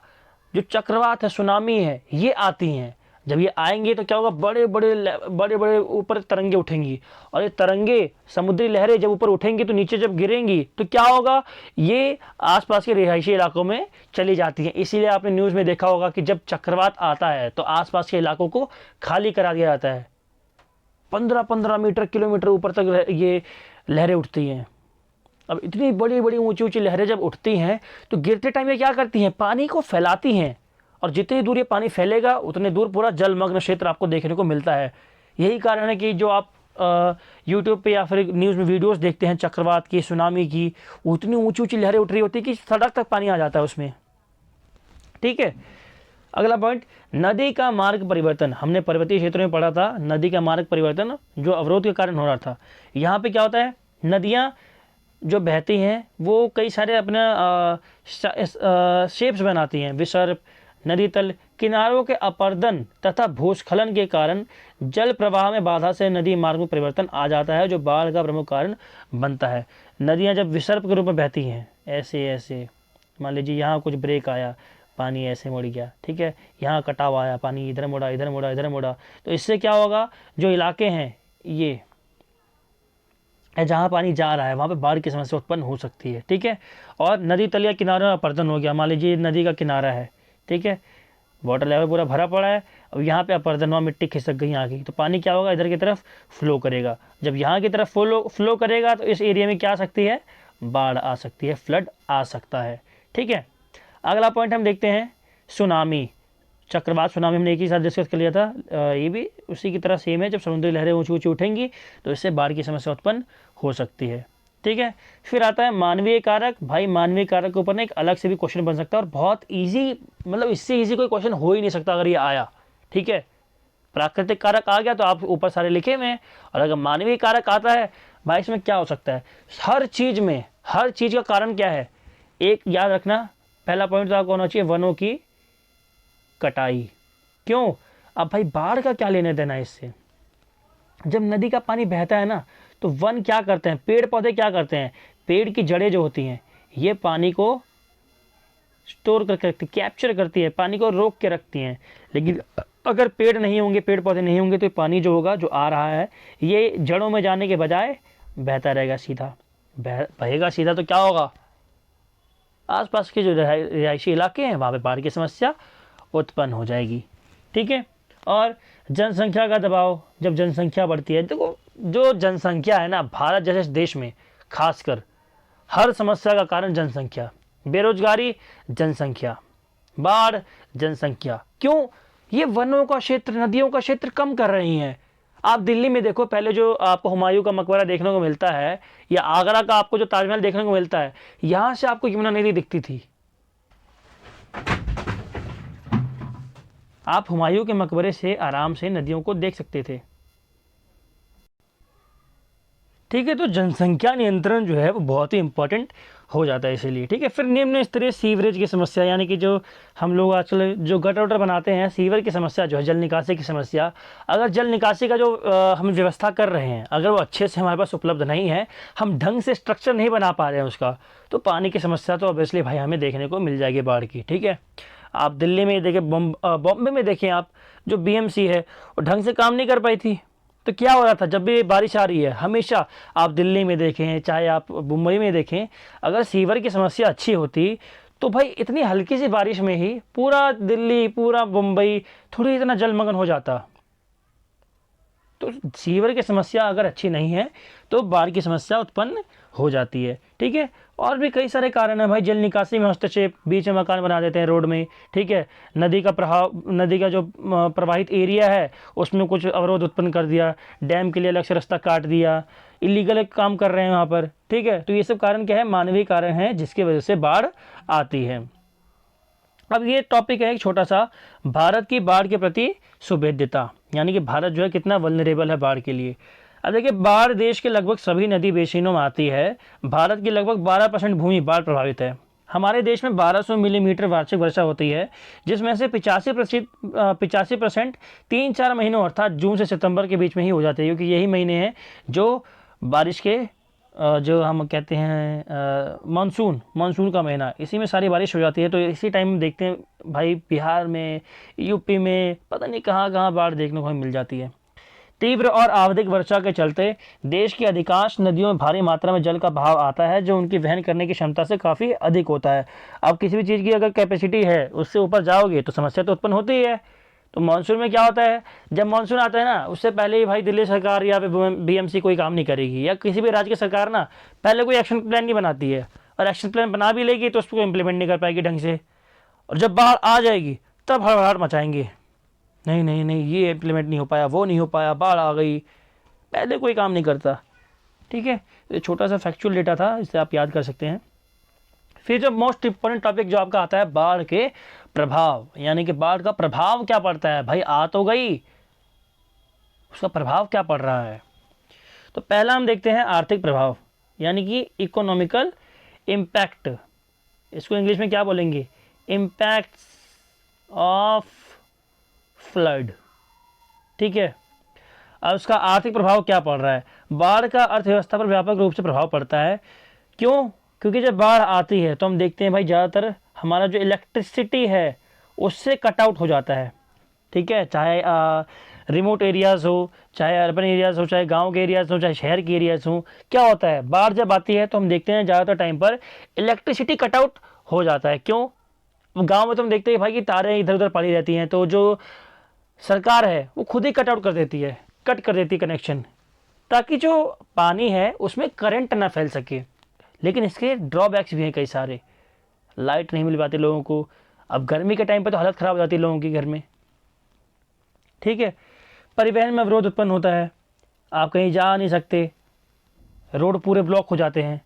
जो चक्रवात है, सुनामी है, ये आती हैं। जब ये आएंगे तो क्या होगा, बड़े बड़े ऊपर तरंगे उठेंगी, और ये तरंगे, समुद्री लहरें जब ऊपर उठेंगी तो नीचे जब गिरेंगी तो क्या होगा, ये आसपास के रिहायशी इलाकों में चली जाती हैं। इसीलिए आपने न्यूज़ में देखा होगा कि जब चक्रवात आता है तो आसपास के इलाकों को खाली करा दिया जाता है। 15-15 मीटर, किलोमीटर ऊपर तक ये लहरें उठती हैं। अब इतनी बड़ी बड़ी ऊंची ऊंची लहरें जब उठती हैं तो गिरते टाइम ये क्या करती हैं, पानी को फैलाती हैं, और जितनी दूर ये पानी फैलेगा उतने दूर पूरा जलमग्न क्षेत्र आपको देखने को मिलता है। यही कारण है कि जो आप यूट्यूब पे या फिर न्यूज़ में वीडियोस देखते हैं चक्रवात की, सुनामी की, उतनी ऊंची ऊंची लहरें उठ रही होती है कि सड़क तक पानी आ जाता है उसमें। ठीक है, अगला पॉइंट, नदी का मार्ग परिवर्तन। हमने पर्वतीय क्षेत्रों में पढ़ा था नदी का मार्ग परिवर्तन जो अवरोध के कारण हो रहा था। यहाँ पे क्या होता है, नदियाँ जो बहती हैं वो कई सारे अपना शेप्स बनाती हैं, विसर्प, नदी तल, किनारों के अपर्दन तथा भूस्खलन के कारण जल प्रवाह में बाधा से नदी मार्ग में परिवर्तन आ जाता है, जो बाढ़ का प्रमुख कारण बनता है। नदियाँ जब विसर्प के रूप में बहती हैं, ऐसे ऐसे, मान लीजिए यहाँ कुछ ब्रेक आया, पानी ऐसे मुड़ गया, ठीक है, यहाँ कटाव आया, पानी इधर मुड़ा, इधर मुड़ा, इधर मुड़ा, तो इससे क्या होगा, जो इलाके हैं ये जहाँ पानी जा रहा है वहाँ पे बाढ़ की समस्या उत्पन्न हो सकती है। ठीक है, और नदी तल या किनारों में अपर्दन हो गया, मान लीजिए नदी का किनारा है, ठीक है, वाटर लेवल पूरा भरा पड़ा है, अब यहाँ पे अपर्दन हुआ, मिट्टी खिसक गई आ गई, तो पानी क्या होगा, इधर की तरफ फ्लो करेगा। जब यहाँ की तरफ फ्लो करेगा तो इस एरिया में क्या आ सकती है, बाढ़ आ सकती है, फ्लड आ सकता है। ठीक है, अगला पॉइंट हम देखते हैं सुनामी। चक्रवात, सुनामी हमने एक ही साथ डिस्कस कर लिया था, ये भी उसी की तरह सेम है। जब समुद्री लहरें ऊंची ऊंची उठेंगी तो इससे बाढ़ की समस्या उत्पन्न हो सकती है। ठीक है, फिर आता है मानवीय कारक। भाई मानवीय कारक के ऊपर ना एक अलग से भी क्वेश्चन बन सकता है, और बहुत ईजी, मतलब इससे ईजी कोई क्वेश्चन हो ही नहीं सकता अगर ये आया। ठीक है, प्राकृतिक कारक आ गया तो आप ऊपर सारे लिखे हुए हैं, और अगर मानवीय कारक आता है भाई इसमें क्या हो सकता है, हर चीज़ में, हर चीज़ का कारण क्या है, एक याद रखना, पहला पॉइंट तो आपको होना चाहिए वनों की कटाई। क्यों? अब भाई बाढ़ का क्या लेने देना इससे, जब नदी का पानी बहता है ना तो वन क्या करते हैं, पेड़ पौधे क्या करते हैं, पेड़ की जड़ें जो होती हैं ये पानी को स्टोर करके रखती, कैप्चर करती है, पानी को रोक के रखती हैं। लेकिन अगर पेड़ नहीं होंगे, पेड़ पौधे नहीं होंगे, तो पानी जो होगा, जो आ रहा है, ये जड़ों में जाने के बजाय बहता रहेगा सीधा, बहेगा सीधा, तो क्या होगा, आसपास के जो रिहायशी इलाके हैं वहाँ पे बाढ़ की समस्या उत्पन्न हो जाएगी। ठीक है, और जनसंख्या का दबाव, जब जनसंख्या बढ़ती है, देखो जो जनसंख्या है ना, भारत जैसे देश में खासकर हर समस्या का कारण जनसंख्या, बेरोजगारी जनसंख्या, बाढ़ जनसंख्या। क्यों? ये वनों का क्षेत्र, नदियों का क्षेत्र कम कर रही हैं। आप दिल्ली में देखो, पहले जो आपको हुमायूं का मकबरा देखने को मिलता है, या आगरा का आपको जो ताजमहल देखने को मिलता है, यहाँ से आपको यमुना नदी दिखती थी। आप हुमायूं के मकबरे से आराम से नदियों को देख सकते थे। ठीक है, तो जनसंख्या नियंत्रण जो है वो बहुत ही इंपॉर्टेंट हो जाता है इसीलिए। ठीक है, फिर निम्न स्तरीय सीवरेज की समस्या, यानी कि जो हम लोग आजकल जो गटर वटर बनाते हैं, सीवर की समस्या जो है, जल निकासी की समस्या। अगर जल निकासी का जो हम व्यवस्था कर रहे हैं, अगर वो अच्छे से हमारे पास उपलब्ध नहीं है, हम ढंग से स्ट्रक्चर नहीं बना पा रहे हैं उसका, तो पानी की समस्या तो ऑब्वियसली भाई हमें देखने को मिल जाएगी बाढ़ की। ठीक है, आप दिल्ली में देखें, बॉम्बे में देखें, आप जो बीएमसी है वो ढंग से काम नहीं कर पाई थी, तो क्या हो रहा था, जब भी बारिश आ रही है, हमेशा आप दिल्ली में देखें, चाहे आप मुंबई में देखें, अगर सीवर की समस्या अच्छी होती तो भाई इतनी हल्की सी बारिश में ही पूरा दिल्ली, पूरा मुंबई थोड़ी इतना जलमग्न हो जाता। तो सीवर की समस्या अगर अच्छी नहीं है तो बाढ़ की समस्या उत्पन्न हो जाती है। ठीक है। और भी कई सारे कारण हैं भाई, जल निकासी में हस्तक्षेप, बीच में मकान बना देते हैं रोड में, ठीक है। नदी का प्रभाव, नदी का जो प्रवाहित एरिया है उसमें कुछ अवरोध उत्पन्न कर दिया, डैम के लिए अलग से रास्ता काट दिया, इलीगल काम कर रहे हैं वहाँ पर, ठीक है। तो ये सब कारण क्या है, मानवीय कारण है जिसकी वजह से बाढ़ आती है। अब ये टॉपिक है एक छोटा सा, भारत की बाढ़ के प्रति सुभेद्यता, यानी कि भारत जो है कितना वल्नरेबल है बाढ़ के लिए। अब देखिए, बाढ़ देश के लगभग सभी नदी बेसिनों में आती है। भारत की लगभग 12% भूमि बाढ़ प्रभावित है। हमारे देश में 1200 मिलीमीटर वार्षिक वर्षा होती है, जिसमें से 85% 3-4 महीनों अर्थात जून से सितंबर के बीच में ही हो जाते हैं, क्योंकि यही महीने हैं जो बारिश के जो हम कहते हैं मानसून का महीना, इसी में सारी बारिश हो जाती है। तो इसी टाइम देखते हैं भाई, बिहार में, यूपी में, पता नहीं कहाँ कहाँ बाढ़ देखने को मिल जाती है। तीव्र और आवधिक वर्षा के चलते देश की अधिकांश नदियों में भारी मात्रा में जल का बहाव आता है, जो उनकी वहन करने की क्षमता से काफ़ी अधिक होता है। अब किसी भी चीज़ की अगर कैपेसिटी है, उससे ऊपर जाओगे तो समस्या तो उत्पन्न होती ही है। तो मानसून में क्या होता है, जब मानसून आता है ना, उससे पहले ही भाई दिल्ली सरकार या फिर बीएमसी कोई काम नहीं करेगी, या किसी भी राज्य की सरकार ना पहले कोई एक्शन प्लान नहीं बनाती है, और एक्शन प्लान बना भी लेगी तो उसको इम्प्लीमेंट नहीं कर पाएगी ढंग से, और जब बाढ़ आ जाएगी तब हड़बड़ाहट मचाएंगे, नहीं नहीं नहीं ये इम्प्लीमेंट नहीं हो पाया, वो नहीं हो पाया, बाढ़ आ गई, पहले कोई काम नहीं करता, ठीक है। ये छोटा सा फैक्चुअल डेटा था, इसे आप याद कर सकते हैं। फिर जो मोस्ट इंपॉर्टेंट टॉपिक जो आपका आता है, बाढ़ के प्रभाव, यानी कि बाढ़ का प्रभाव क्या पड़ता है। भाई आ तो गई, उसका प्रभाव क्या पड़ रहा है। तो पहला हम देखते हैं आर्थिक प्रभाव, यानी कि इकोनॉमिकल इम्पैक्ट। इसको इंग्लिश में क्या बोलेंगे, इम्पैक्ट्स ऑफ फ्लड, ठीक है। अब उसका आर्थिक प्रभाव क्या पड़ रहा है। बाढ़ का अर्थव्यवस्था पर व्यापक रूप से प्रभाव पड़ता है। क्यों, क्योंकि जब बाढ़ आती है तो हम देखते हैं भाई, ज़्यादातर हमारा जो इलेक्ट्रिसिटी है उससे कट आउट हो जाता है, ठीक है। चाहे रिमोट एरियाज़ हो, चाहे अर्बन एरियाज़ हो, चाहे गांव के एरियाज़ हो, चाहे शहर के एरियाज़ हो, क्या होता है, बाढ़ जब आती है तो हम देखते हैं ज़्यादातर टाइम पर इलेक्ट्रिसिटी कट आउट हो जाता है। क्यों, गांव में तो हम देखते हैं भाई कि तारें इधर उधर पड़ी रहती हैं, तो जो सरकार है वो खुद ही कट आउट कर देती है, कट कर देती है कनेक्शन, ताकि जो पानी है उसमें करंट ना फैल सके। लेकिन इसके ड्रॉबैक्स भी हैं कई सारे, लाइट नहीं मिल पाती लोगों को। अब गर्मी के टाइम पे तो हालत ख़राब हो जाती है लोगों की घर में, ठीक है। परिवहन में अवरोध उत्पन्न होता है, आप कहीं जा नहीं सकते, रोड पूरे ब्लॉक हो जाते हैं।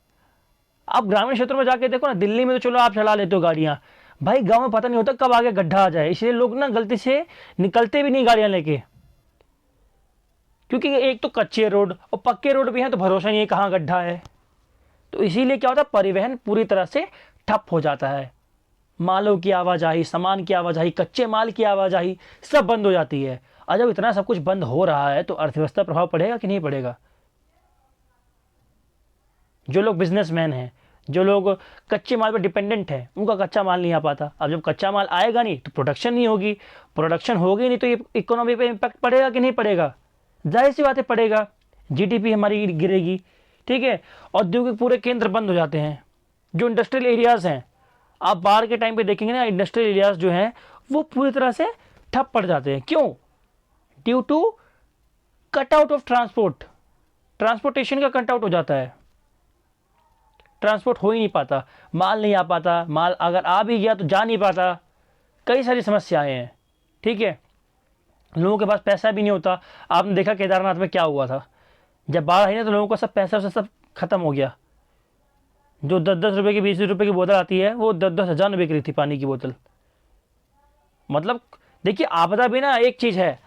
आप ग्रामीण क्षेत्रों में जाके देखो ना, दिल्ली में तो चलो आप चला लेते हो गाड़ियाँ, भाई गांव में पता नहीं होता कब आगे गड्ढा आ जाए, इसलिए लोग ना गलती से निकलते भी नहीं गाड़ियाँ लेके, क्योंकि एक तो कच्चे रोड और पक्के रोड भी हैं तो भरोसा नहीं है कहाँ गड्ढा है। तो इसीलिए क्या होता है, परिवहन पूरी तरह से ठप हो जाता है। मालों की आवाजाही, सामान की आवाजाही, कच्चे माल की आवाजाही सब बंद हो जाती है। और जब इतना सब कुछ बंद हो रहा है तो अर्थव्यवस्था प्रभाव पड़ेगा कि नहीं पड़ेगा। जो लोग बिजनेसमैन हैं, जो लोग कच्चे माल पर डिपेंडेंट हैं, उनका कच्चा माल नहीं आ पाता। अब जब कच्चा माल आएगा नहीं तो प्रोडक्शन नहीं होगी, प्रोडक्शन होगी नहीं तो ये इकोनॉमी पे इम्पैक्ट पड़ेगा कि नहीं पड़ेगा, जाहिर सी बात है पड़ेगा, जीडीपी हमारी गिरेगी, ठीक है। औद्योगिक पूरे केंद्र बंद हो जाते हैं। जो इंडस्ट्रियल एरियाज़ हैं, आप बाढ़ के टाइम पे देखेंगे ना, इंडस्ट्रियल एरियाज़ जो हैं वो पूरी तरह से ठप पड़ जाते हैं। क्यों, due to cut out of transportation का कट आउट हो जाता है, ट्रांसपोर्ट हो ही नहीं पाता, माल नहीं आ पाता, माल अगर आ भी गया तो जा नहीं पाता, कई सारी समस्याएं हैं, ठीक है। लोगों के पास पैसा भी नहीं होता। आपने देखा केदारनाथ में क्या हुआ था, जब बाढ़ आई ना तो लोगों का सब पैसा सब खत्म हो गया। जो 10-10 रुपये की, 20 रुपये की बोतल आती है वो 10-10 हज़ार में बिक रही थी पानी की बोतल। मतलब देखिए, आपदा भी ना एक चीज़ है,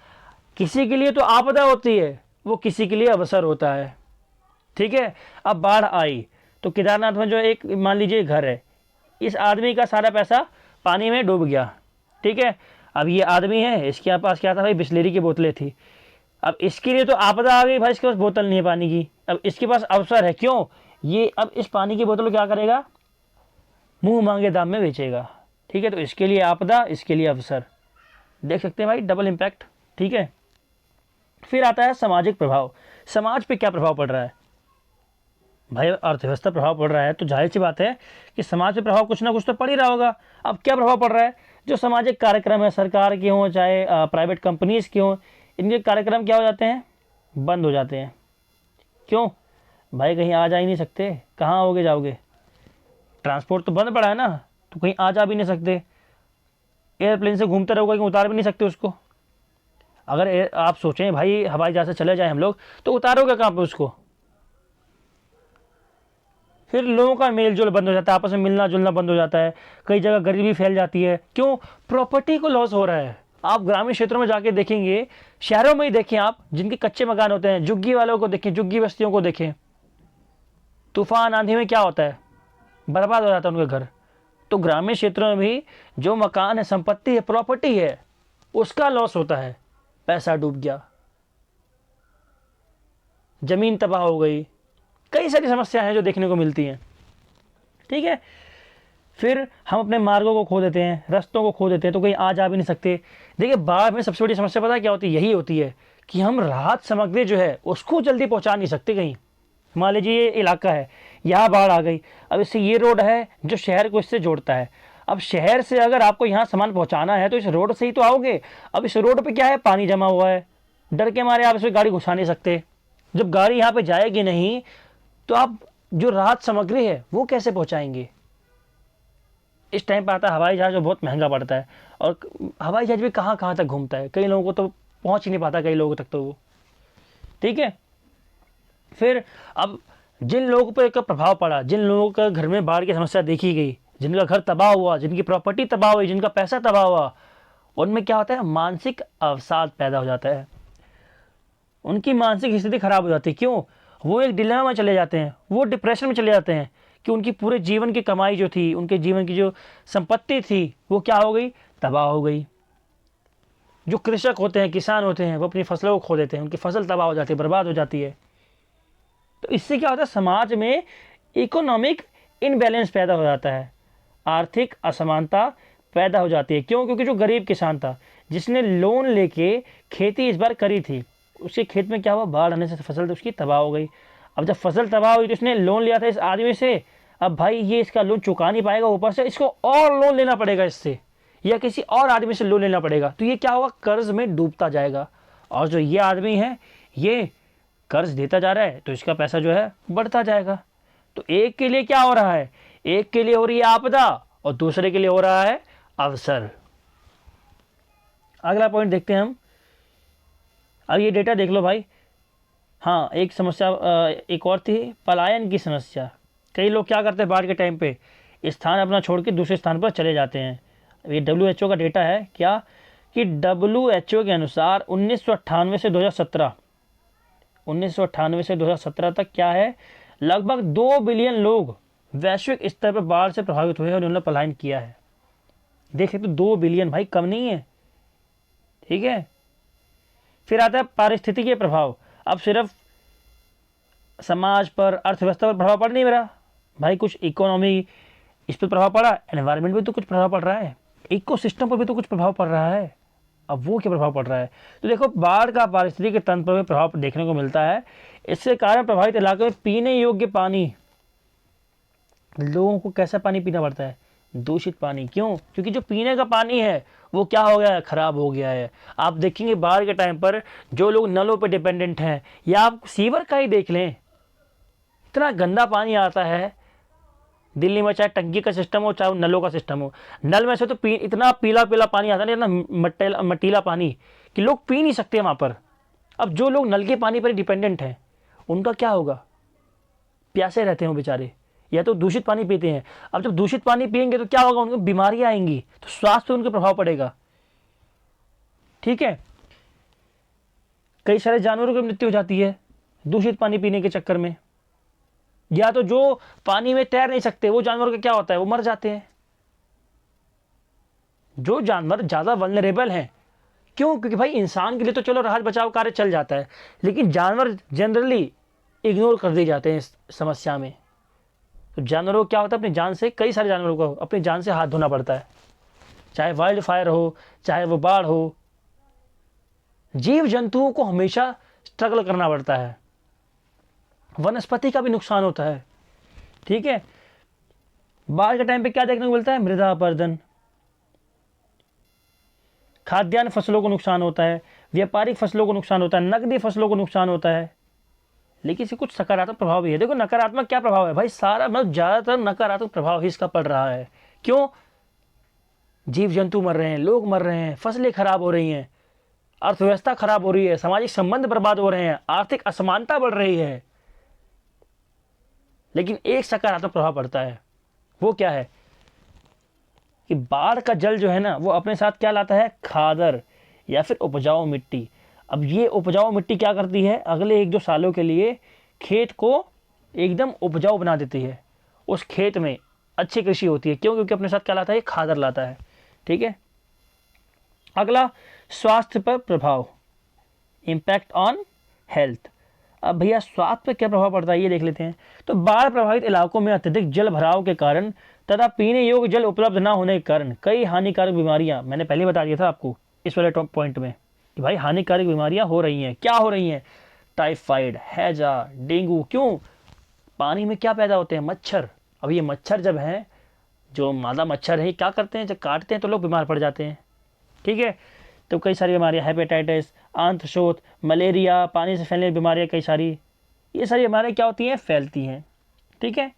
किसी के लिए तो आपदा होती है, वो किसी के लिए अवसर होता है, ठीक है। अब बाढ़ आई तो केदारनाथ में जो एक मान लीजिए घर है, इस आदमी का सारा पैसा पानी में डूब गया, ठीक है। अब ये आदमी है, इसके पास क्या था भाई, बिस्लेरी की बोतलें थी। अब इसके लिए तो आपदा आ गई भाई, इसके पास बोतल नहीं है पानी की। अब इसके पास अवसर है, क्यों, ये अब इस पानी की बोतल को क्या करेगा, मुंह मांगे दाम में बेचेगा, ठीक है। तो इसके लिए आपदा, इसके लिए अवसर, देख सकते हैं भाई, डबल इम्पैक्ट, ठीक है। फिर आता है सामाजिक प्रभाव। समाज पे क्या प्रभाव पड़ रहा है भाई, अर्थव्यवस्था प्रभाव पड़ रहा है तो जाहिर सी बात है कि समाज पे प्रभाव कुछ ना कुछ तो पड़ ही रहा होगा। अब क्या प्रभाव पड़ रहा है, जो सामाजिक कार्यक्रम है, सरकार के हों चाहे प्राइवेट कंपनीज़ के हों, इनके कार्यक्रम क्या हो जाते हैं, बंद हो जाते हैं। क्यों, भाई कहीं आ जा ही नहीं सकते, कहाँ आओगे जाओगे? ट्रांसपोर्ट तो बंद पड़ा है ना, तो कहीं आ जा भी नहीं सकते। एयरप्लेन से घूमते रहोगे, कहीं उतार भी नहीं सकते उसको। अगर आप सोचें भाई हवाई जहाज से चले जाएं हम लोग, तो उतारोगे कहाँ पे उसको? फिर लोगों का मेल जोल बंद हो जाता है, आपस में मिलना जुलना बंद हो जाता है, कई जगह गरीबी फैल जाती है। क्यों? प्रॉपर्टी को लॉस हो रहा है। आप ग्रामीण क्षेत्रों में जाके देखेंगे, शहरों में ही देखें आप, जिनके कच्चे मकान होते हैं, झुग्गी वालों को देखें, झुग्गी बस्तियों को देखें, तूफान आंधी में क्या होता है? बर्बाद हो जाता है उनके घर। तो ग्रामीण क्षेत्रों में भी जो मकान है, संपत्ति है, प्रॉपर्टी है, उसका लॉस होता है। पैसा डूब गया, जमीन तबाह हो गई, कई सारी समस्याएं हैं जो देखने को मिलती हैं। ठीक है, फिर हम अपने मार्गों को खो देते हैं, रास्तों को खो देते हैं, तो कहीं आ जा भी नहीं सकते। देखिए बाढ़ में सबसे बड़ी समस्या पता है क्या होती है? यही होती है कि हम राहत सामग्री जो है उसको जल्दी पहुंचा नहीं सकते। कहीं मान लीजिए ये इलाका है, यहाँ बाढ़ आ गई, अब इससे ये रोड है जो शहर को इससे जोड़ता है। अब शहर से अगर आपको यहाँ सामान पहुँचाना है तो इस रोड से ही तो आओगे। अब इस रोड पे क्या है? पानी जमा हुआ है, डर के मारे आप इसमें गाड़ी घुसा नहीं सकते। जब गाड़ी यहाँ पे जाएगी नहीं, तो आप जो राहत सामग्री है वो कैसे पहुँचाएंगे? इस टाइम पर आता है हवाई जहाज, जो बहुत महंगा पड़ता है, और हवाई जहाज भी कहाँ कहाँ तक घूमता है, कई लोगों को तो पहुँच ही नहीं पाता, कई लोगों तक तो वो। ठीक है, फिर अब जिन लोगों पर का प्रभाव पड़ा, जिन लोगों का घर में बाढ़ की समस्या देखी गई, जिनका घर तबाह हुआ, जिनकी प्रॉपर्टी तबाह हुई, जिनका पैसा तबाह हुआ, उनमें क्या होता है? मानसिक अवसाद पैदा हो जाता है। उनकी मानसिक स्थिति खराब हो जाती है। क्यों? वो एक डिलेमा में चले जाते हैं, वो डिप्रेशन में चले जाते हैं कि उनकी पूरे जीवन की कमाई जो थी, उनके जीवन की जो संपत्ति थी, वो क्या हो गई? तबाह हो गई। जो कृषक होते हैं, किसान होते हैं, वो अपनी फसलों को खो देते हैं, उनकी फसल तबाह हो जाती है, बर्बाद हो जाती है। तो इससे क्या होता है? समाज में इकोनॉमिक इनबैलेंस पैदा हो जाता है, आर्थिक असमानता पैदा हो जाती है। क्यों? क्योंकि जो गरीब किसान था, जिसने लोन लेके खेती इस बार करी थी, उसके खेत में क्या हुआ? बाढ़ आने से फसल उसकी तबाह हो गई। अब जब फसल तबाह हुई तो इसने लोन लिया था इस आदमी से, अब भाई ये इसका लोन चुका नहीं पाएगा, ऊपर से इसको और लोन लेना पड़ेगा इससे, या किसी और आदमी से लोन लेना पड़ेगा। तो ये क्या होगा? कर्ज में डूबता जाएगा। और जो ये आदमी है, ये कर्ज देता जा रहा है, तो इसका पैसा जो है बढ़ता जाएगा। तो एक के लिए क्या हो रहा है? एक के लिए हो रही है आपदा, और दूसरे के लिए हो रहा है अवसर। अगला पॉइंट देखते हैं हम। अब ये डेटा देख लो भाई। हाँ, एक समस्या एक और थी, पलायन की समस्या। कई लोग क्या करते हैं बाढ़ के टाइम पे? स्थान अपना छोड़ के दूसरे स्थान पर चले जाते हैं। ये WHO का डेटा है क्या, कि WHO के अनुसार 1998 से 2017 तक क्या है, लगभग 2 बिलियन लोग वैश्विक स्तर पर बाढ़ से प्रभावित हुए और उन्होंने पलायन किया है। देखें तो 2 बिलियन भाई कम नहीं है। ठीक है, फिर आता है पारिस्थितिकी प्रभाव। अब सिर्फ समाज पर, अर्थव्यवस्था पर प्रभाव पड़ नहीं रहा भाई, कुछ इकोनॉमी इस पर प्रभाव पड़ा, एनवायरनमेंट पे तो कुछ प्रभाव पड़ रहा है, इकोसिस्टम पर भी तो कुछ प्रभाव पड़ रहा है। अब वो क्या प्रभाव पड़ रहा है? तो देखो, बाढ़ का पारिस्थितिकी तंत्र पर प्रभाव देखने को मिलता है। इससे कारण प्रभावित इलाके में पीने योग्य पानी, लोगों को कैसा पानी पीना पड़ता है? दूषित पानी। क्यों? क्योंकि जो पीने का पानी है वो क्या हो गया है? खराब हो गया है। आप देखेंगे बाढ़ के टाइम पर जो लोग नलों पर डिपेंडेंट हैं, या आप सीवर का ही देख लें, इतना गंदा पानी आता है दिल्ली में, चाहे टंकी का सिस्टम हो चाहे नलों का सिस्टम हो। नल में से तो इतना पीला पीला पानी आता है, इतना मटीला पानी कि लोग पी नहीं सकते वहाँ पर। अब जो लोग नल के पानी पर डिपेंडेंट हैं, उनका क्या होगा? प्यासे रहते हैं बेचारे, या तो दूषित पानी पीते हैं। अब जब दूषित पानी पियेंगे तो क्या होगा? उनको बीमारियां आएंगी, तो स्वास्थ्य पर उनके प्रभाव पड़ेगा। ठीक है, कई सारे जानवरों की मृत्यु हो जाती है दूषित पानी पीने के चक्कर में। या तो जो पानी में तैर नहीं सकते, वो जानवरों का क्या होता है? वो मर जाते हैं। जो जानवर ज्यादा वल्नरेबल हैं, क्यों? क्योंकि भाई इंसान के लिए तो चलो राहत बचाव कार्य चल जाता है, लेकिन जानवर जनरली इग्नोर कर दिए जाते हैं इस समस्या में। तो जानवरों को क्या होता है? अपनी जान से, कई सारे जानवरों को अपनी जान से हाथ धोना पड़ता है, चाहे वाइल्ड फायर हो, चाहे वो बाढ़ हो। जीव जंतुओं को हमेशा स्ट्रगल करना पड़ता है, वनस्पति का भी नुकसान होता है। ठीक है, बाढ़ के टाइम पे क्या देखने को मिलता है? मृदा अपरदन, खाद्यान्न फसलों को नुकसान होता है, व्यापारिक फसलों को नुकसान होता है, नकदी फसलों को नुकसान होता है, लेकिन इसके कुछ सकारात्मक प्रभाव भी है। देखो नकारात्मक क्या प्रभाव है भाई, सारा मतलब ज़्यादातर नकारात्मक प्रभाव ही इसका पड़ रहा है। क्यों? जीव जंतु मर रहे हैं, लोग मर रहे हैं, फसलें खराब हो रही हैं, अर्थव्यवस्था खराब हो रही है, सामाजिक संबंध बर्बाद हो रहे हैं, आर्थिक असमानता बढ़ रही है। लेकिन एक सकारात्मक प्रभाव पड़ता है, वो क्या है कि बाढ़ का जल जो है ना वो अपने साथ क्या लाता है, खादर या फिर उपजाऊ मिट्टी। अब ये उपजाऊ मिट्टी क्या करती है, अगले 1-2 सालों के लिए खेत को एकदम उपजाऊ बना देती है, उस खेत में अच्छी कृषि होती है। क्यों? क्योंकि अपने साथ क्या लाता है, खादर लाता है। ठीक है। अगला, स्वास्थ्य पर प्रभाव, इम्पैक्ट ऑन हेल्थ। अब भैया स्वास्थ्य पर क्या प्रभाव पड़ता है ये देख लेते हैं। तो बाढ़ प्रभावित इलाकों में अत्यधिक जल भराव के कारण तथा पीने योग्य जल उपलब्ध न होने के कारण कई हानिकारक बीमारियां, मैंने पहले बता दिया था आपको इस वाले पॉइंट में कि भाई हानिकारक बीमारियां हो रही हैं। क्या हो रही हैं? टाइफाइड, हैजा, डेंगू। क्यों? पानी में क्या पैदा होते हैं, मच्छर। अब ये मच्छर जब हैं, जो मादा मच्छर है, क्या करते हैं, जब काटते हैं तो लोग बीमार पड़ जाते हैं। ठीक है। तो कई सारी बीमारियां, हेपेटाइटिस, आंत्रशोथ, मलेरिया, पानी से फैलने बीमारियां, कई सारी, ये सारी बीमारियां क्या होती हैं, फैलती हैं। ठीक है।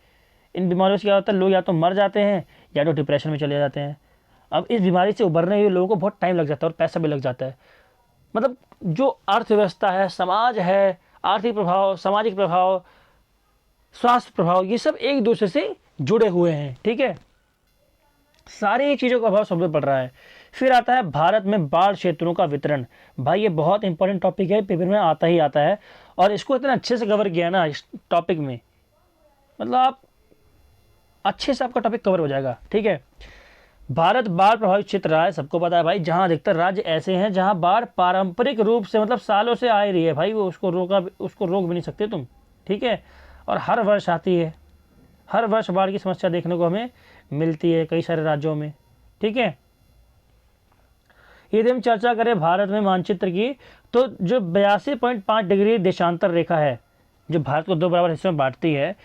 इन बीमारियों से क्या होता है, लोग या तो मर जाते हैं या तो डिप्रेशन में चले जाते हैं। अब इस बीमारी से उभरने में लोगों को बहुत टाइम लग जाता है और पैसा भी लग जाता है। मतलब जो अर्थव्यवस्था है, समाज है, आर्थिक प्रभाव, सामाजिक प्रभाव, स्वास्थ्य प्रभाव, ये सब एक दूसरे से जुड़े हुए हैं। ठीक है। सारी चीज़ों का प्रभाव सब पे पड़ रहा है। फिर आता है भारत में बाढ़ क्षेत्रों का वितरण। भाई ये बहुत इंपॉर्टेंट टॉपिक है, पेपर में आता ही आता है, और इसको इतना अच्छे से कवर किया ना इस टॉपिक में, मतलब आप अच्छे से आपका टॉपिक कवर हो जाएगा। ठीक है। भारत बाढ़ प्रभावित क्षेत्र रहा है, सबको पता है भाई। जहां अधिकतर राज्य ऐसे हैं जहां बाढ़ पारंपरिक रूप से मतलब सालों से आ ही रही है भाई, वो उसको रोक भी नहीं सकते तुम। ठीक है। और हर वर्ष आती है, हर वर्ष बाढ़ की समस्या देखने को हमें मिलती है कई सारे राज्यों में। ठीक है। यदि हम चर्चा करें भारत में मानचित्र की, तो जो 82.5 डिग्री देशांतर रेखा है, जो भारत को 2 बराबर हिस्सों में बांटती है,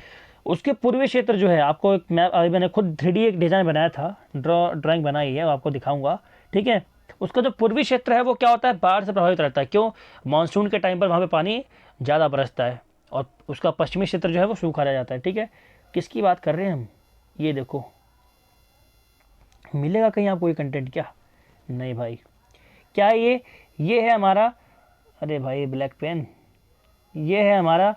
उसके पूर्वी क्षेत्र जो है, आपको एक मैप, अभी मैंने खुद 3D एक डिज़ाइन बनाया था, ड्राइंग बनाई है, वो आपको दिखाऊंगा। ठीक है। उसका जो पूर्वी क्षेत्र है वो क्या होता है, बाढ़ से प्रभावित रहता है। क्यों? मानसून के टाइम पर वहाँ पे पानी ज़्यादा बरसता है, और उसका पश्चिमी क्षेत्र जो है वो सूखा रह जाता है। ठीक है। किसकी बात कर रहे हैं हम? ये देखो, मिलेगा कहीं आपको ये कंटेंट? क्या नहीं भाई। क्या ये है हमारा, अरे भाई ब्लैक पेन, ये है हमारा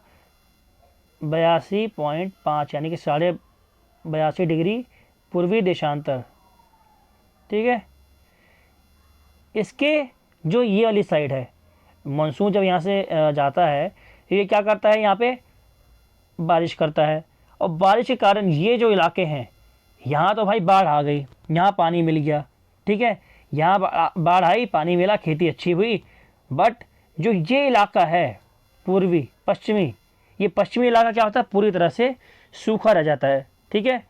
82.5 यानी कि 82.5 डिग्री पूर्वी देशांतर। ठीक है। इसके जो ये वाली साइड है, मानसून जब यहाँ से जाता है, ये क्या करता है, यहाँ पे बारिश करता है, और बारिश के कारण ये जो इलाके हैं, यहाँ तो भाई बाढ़ आ गई, यहाँ पानी मिल गया। ठीक है। यहाँ बाढ़ आई, पानी मिला, खेती अच्छी हुई। बट जो ये इलाका है पूर्वी पश्चिमी, ये पश्चिमी इलाका क्या होता है, पूरी तरह से सूखा रह जाता है। ठीक है।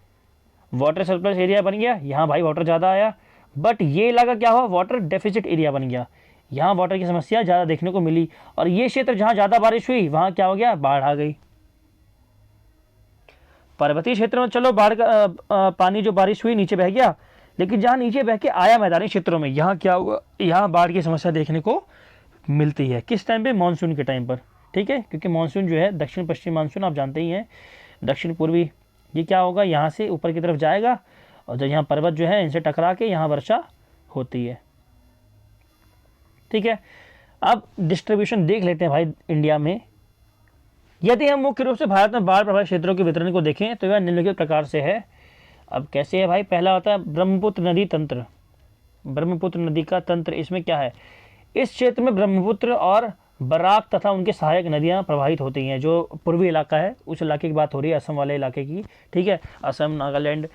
वाटर सरप्लस एरिया बन गया, यहाँ भाई वाटर ज़्यादा आया, बट ये इलाका क्या हुआ, वाटर डेफिसिट एरिया बन गया, यहाँ वाटर की समस्या ज़्यादा देखने को मिली। और ये क्षेत्र जहाँ ज़्यादा बारिश हुई वहाँ क्या हो गया, बाढ़ आ गई। पर्वतीय क्षेत्र में चलो बाढ़ का पानी जो बारिश हुई नीचे बह गया, लेकिन जहाँ नीचे बह के आया मैदानी क्षेत्रों में, यहाँ क्या हुआ, यहाँ बाढ़ की समस्या देखने को मिलती है। किस टाइम पे? मानसून के टाइम पर। ठीक है। क्योंकि मानसून जो है, दक्षिण पश्चिम मानसून आप जानते ही हैं, दक्षिण पूर्वी, ये क्या होगा, यहाँ से ऊपर की तरफ जाएगा, और जब यहाँ पर्वत जो है इनसे टकरा के यहाँ वर्षा होती है। ठीक है। अब डिस्ट्रीब्यूशन देख लेते हैं भाई इंडिया में। यदि हम मुख्य रूप से भारत में बाढ़ प्रभावित क्षेत्रों के वितरण को देखें तो यह निम्नलिखित प्रकार से है। अब कैसे है भाई? पहला होता है ब्रह्मपुत्र नदी तंत्र। ब्रह्मपुत्र नदी का तंत्र, इसमें क्या है, इस क्षेत्र में ब्रह्मपुत्र और बराक तथा उनके सहायक नदियां प्रवाहित होती हैं। जो पूर्वी इलाका है उस इलाके की बात हो रही है, असम वाले इलाके की। ठीक है। असम, नागालैंड,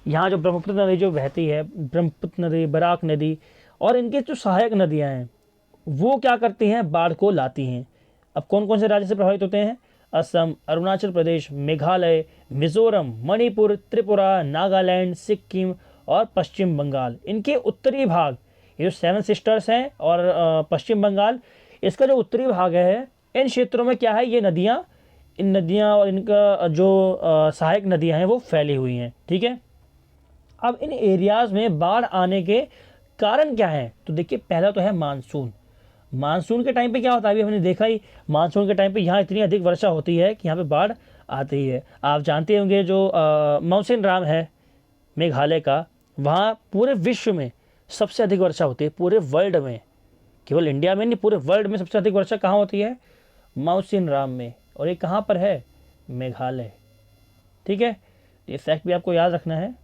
यहाँ जो ब्रह्मपुत्र नदी जो बहती है, ब्रह्मपुत्र नदी, बराक नदी, और इनके जो सहायक नदियाँ हैं वो क्या करती हैं, बाढ़ को लाती हैं। अब कौन कौन से राज्य से प्रभावित होते हैं? असम, अरुणाचल प्रदेश, मेघालय, मिजोरम, मणिपुर, त्रिपुरा, नागालैंड, सिक्किम और पश्चिम बंगाल। इनके उत्तरी भाग, ये जो 7 सिस्टर्स हैं और पश्चिम बंगाल, इसका जो उत्तरी भाग है, इन क्षेत्रों में क्या है, ये नदियाँ, इन नदियाँ और इनका जो सहायक नदियाँ हैं वो फैली हुई हैं। ठीक है। अब इन एरियाज़ में बाढ़ आने के कारण क्या है? तो देखिए, पहला तो है मानसून। मानसून के टाइम पे क्या होता है, अभी हमने देखा ही, मानसून के टाइम पे यहाँ इतनी अधिक वर्षा होती है कि यहाँ पे बाढ़ आती है। आप जानते होंगे जो मौसिनराम है मेघालय का, वहाँ पूरे विश्व में सबसे अधिक वर्षा होती है, पूरे वर्ल्ड में, केवल इंडिया में नहीं, पूरे वर्ल्ड में सबसे अधिक वर्षा कहाँ होती है, मौसिनराम में। और ये कहाँ पर है, मेघालय। ठीक है, ये फैक्ट भी आपको याद रखना है।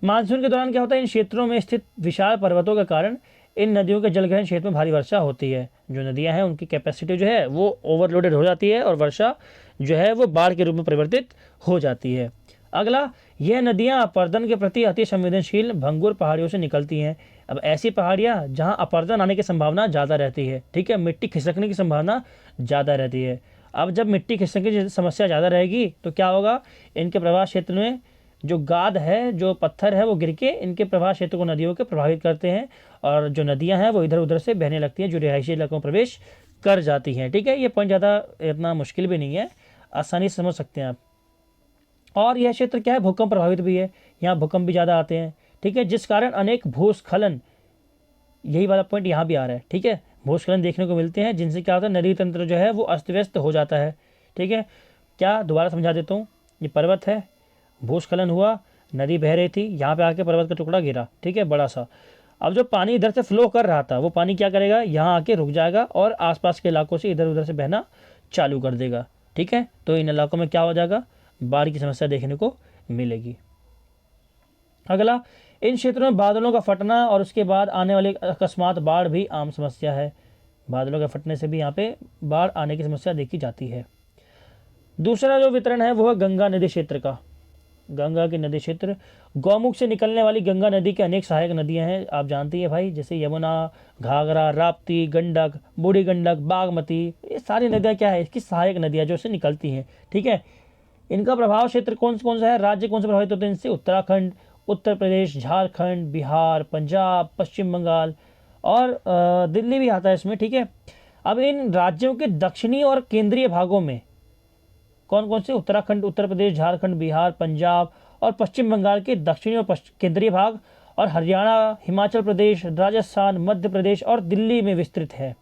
मानसून के दौरान क्या होता है, इन क्षेत्रों में स्थित विशाल पर्वतों के कारण इन नदियों के जलग्रहण क्षेत्र में भारी वर्षा होती है। जो नदियां हैं उनकी कैपेसिटी जो है वो ओवरलोडेड हो जाती है और वर्षा जो है वो बाढ़ के रूप में परिवर्तित हो जाती है। अगला, यह नदियां अपर्दन के प्रति अति संवेदनशील भंगुर पहाड़ियों से निकलती हैं। अब ऐसी पहाड़ियां जहां अपर्दन आने की संभावना ज़्यादा रहती है, ठीक है, मिट्टी खिसकने की संभावना ज़्यादा रहती है। अब जब मिट्टी खिसकने की समस्या ज़्यादा रहेगी तो क्या होगा, इनके प्रवाह क्षेत्र में जो गाद है, जो पत्थर है, वो गिर के इनके प्रवाह क्षेत्र को, नदियों के प्रभावित करते हैं और जो नदियां हैं वो इधर उधर से बहने लगती हैं, जो रिहायशी इलाकों में प्रवेश कर जाती हैं। ठीक है, ये पॉइंट ज़्यादा इतना मुश्किल भी नहीं है, आसानी से समझ सकते हैं आप। और यह क्षेत्र क्या है, भूकंप प्रभावित भी है, यहाँ भूकंप भी ज़्यादा आते हैं। ठीक है, जिस कारण अनेक भूस्खलन, यही वाला पॉइंट यहाँ भी आ रहा है। ठीक है, भूस्खलन देखने को मिलते हैं, जिनसे क्या होता है, नदी तंत्र जो है वो अस्त व्यस्त हो जाता है। ठीक है, क्या, दोबारा समझा देता हूँ, ये पर्वत है, भूस्खलन हुआ, नदी बह रही थी, यहाँ पे आके पर्वत का टुकड़ा गिरा, ठीक है, बड़ा सा। अब जो पानी इधर से फ्लो कर रहा था वो पानी क्या करेगा, यहाँ आके रुक जाएगा और आसपास के इलाकों से इधर उधर से बहना चालू कर देगा। ठीक है, तो इन इलाकों में क्या हो जाएगा, बाढ़ की समस्या देखने को मिलेगी। अगला, इन क्षेत्रों में बादलों का फटना और उसके बाद आने वाली अकस्मात बाढ़ भी आम समस्या है। बादलों के फटने से भी यहाँ पे बाढ़ आने की समस्या देखी जाती है। दूसरा जो वितरण है वो है गंगा नदी क्षेत्र का। गंगा की नदी क्षेत्र, गौमुख से निकलने वाली गंगा नदी के अनेक सहायक नदियां हैं, आप जानती है भाई, जैसे यमुना, घाघरा, राप्ती, गंडक, बूढ़ी गंडक, बागमती, ये सारी नदियां क्या है, इसकी सहायक नदियां जो से निकलती हैं। ठीक है, इनका प्रभाव क्षेत्र कौन सा है, राज्य कौन से प्रभावित होते हैं इनसे, उत्तराखंड, उत्तर प्रदेश, झारखंड, बिहार, पंजाब, पश्चिम बंगाल और दिल्ली भी आता है इसमें। ठीक है, अब इन राज्यों के दक्षिणी और केंद्रीय भागों में कौन कौन से, उत्तराखंड, उत्तर प्रदेश, झारखंड, बिहार, पंजाब और पश्चिम बंगाल के दक्षिणी और केंद्रीय भाग, और हरियाणा, हिमाचल प्रदेश, राजस्थान, मध्य प्रदेश और दिल्ली में विस्तृत है।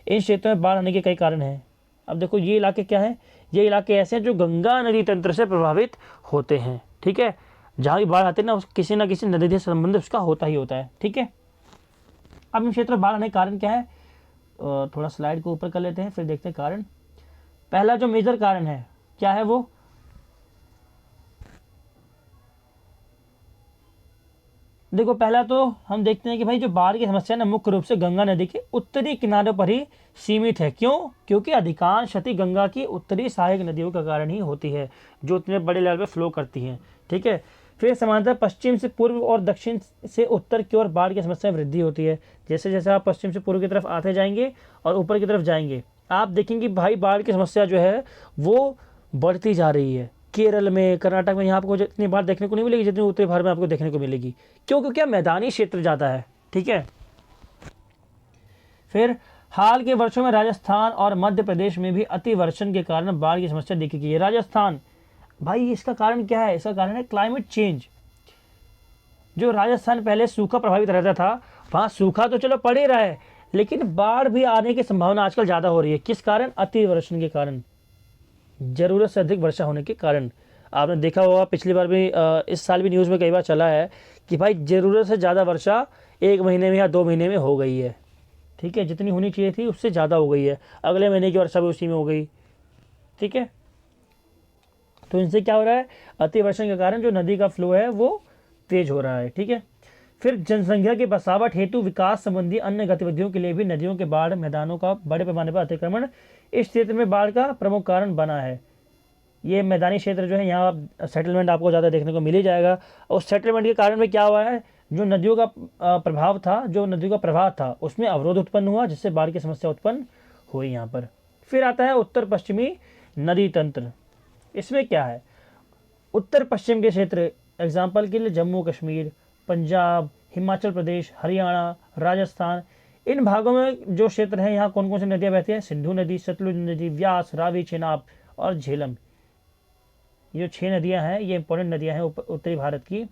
इन क्षेत्रों में बाढ़ आने के कई कारण हैं। अब देखो, ये इलाके क्या हैं, ये इलाके ऐसे हैं जो गंगा नदी तंत्र से प्रभावित होते हैं। ठीक है, जहाँ भी बाढ़ आते हैं ना किसी नदी से संबंध उसका होता ही होता है। ठीक है, अब इन क्षेत्रों में बाढ़ आने के कारण क्या है, थोड़ा स्लाइड को ऊपर कर लेते हैं, फिर देखते हैं कारण। पहला जो मेजर कारण है क्या है वो, देखो पहला तो हम देखते हैं कि भाई जो बाढ़ की समस्या ना मुख्य रूप से गंगा नदी के उत्तरी किनारों पर ही सीमित है। क्यों, क्योंकि अधिकांश क्षति गंगा की उत्तरी सहायक नदियों के कारण ही होती है, जो इतने बड़े लेवल पर फ्लो करती हैं। ठीक है, फिर समांतर पश्चिम से पूर्व और दक्षिण से उत्तर की ओर बाढ़ की समस्या वृद्धि होती है। जैसे जैसे आप पश्चिम से पूर्व की तरफ आते जाएंगे और ऊपर की तरफ जाएंगे, आप देखेंगे भाई बाढ़ की समस्या जो है वो बढ़ती जा रही है। केरल में, कर्नाटक में यहाँ आपको जितनी बाढ़ देखने को नहीं मिलेगी जितनी उत्तरी भारत में आपको देखने को मिलेगी। क्यों, क्योंकि मैदानी क्षेत्र ज़्यादा है। ठीक है, फिर हाल के वर्षों में राजस्थान और मध्य प्रदेश में भी अति वर्षण के कारण बाढ़ की समस्या देखी गई है। राजस्थान, भाई इसका कारण क्या है, इसका कारण है क्लाइमेट चेंज। जो राजस्थान पहले सूखा प्रभावित रहता था, वहाँ सूखा तो चलो पड़ ही रहा है, लेकिन बाढ़ भी आने की संभावना आजकल ज़्यादा हो रही है। किस कारण, अति वर्षण के कारण, ज़रूरत से अधिक वर्षा होने के कारण। आपने देखा होगा पिछली बार भी, इस साल भी न्यूज़ में कई बार चला है कि भाई ज़रूरत से ज़्यादा वर्षा 1 महीने में या 2 महीने में हो गई है। ठीक है, जितनी होनी चाहिए थी उससे ज़्यादा हो गई है, अगले महीने की वर्षा भी उसी में हो गई। ठीक है, तो इनसे क्या हो रहा है, अति वर्षण के कारण जो नदी का फ्लो है वो तेज हो रहा है। ठीक है, फिर जनसंख्या की बसावट हेतु विकास संबंधी अन्य गतिविधियों के लिए भी नदियों के बाढ़ मैदानों का बड़े पैमाने पर अतिक्रमण इस क्षेत्र में बाढ़ का प्रमुख कारण बना है। ये मैदानी क्षेत्र जो है, यहाँ आप सेटलमेंट आपको ज़्यादा देखने को मिल ही जाएगा। और सेटलमेंट के कारण में क्या हुआ है, जो नदियों का प्रभाव था, जो नदियों का प्रवाह था, उसमें अवरोध उत्पन्न हुआ, जिससे बाढ़ की समस्या उत्पन्न हुई यहाँ पर। फिर आता है उत्तर पश्चिमी नदी तंत्र। इसमें क्या है, उत्तर पश्चिम के क्षेत्र, एग्जाम्पल के लिए जम्मू कश्मीर, पंजाब, हिमाचल प्रदेश, हरियाणा, राजस्थान, इन भागों में जो क्षेत्र हैं, यहाँ कौन कौन सी नदियाँ बहती हैं, सिंधु नदी, सतलुज नदी, व्यास, रावी, चेनाब और झेलम। ये जो 6 नदियाँ हैं, ये इंपॉर्टेंट नदियाँ हैं उत्तरी भारत की।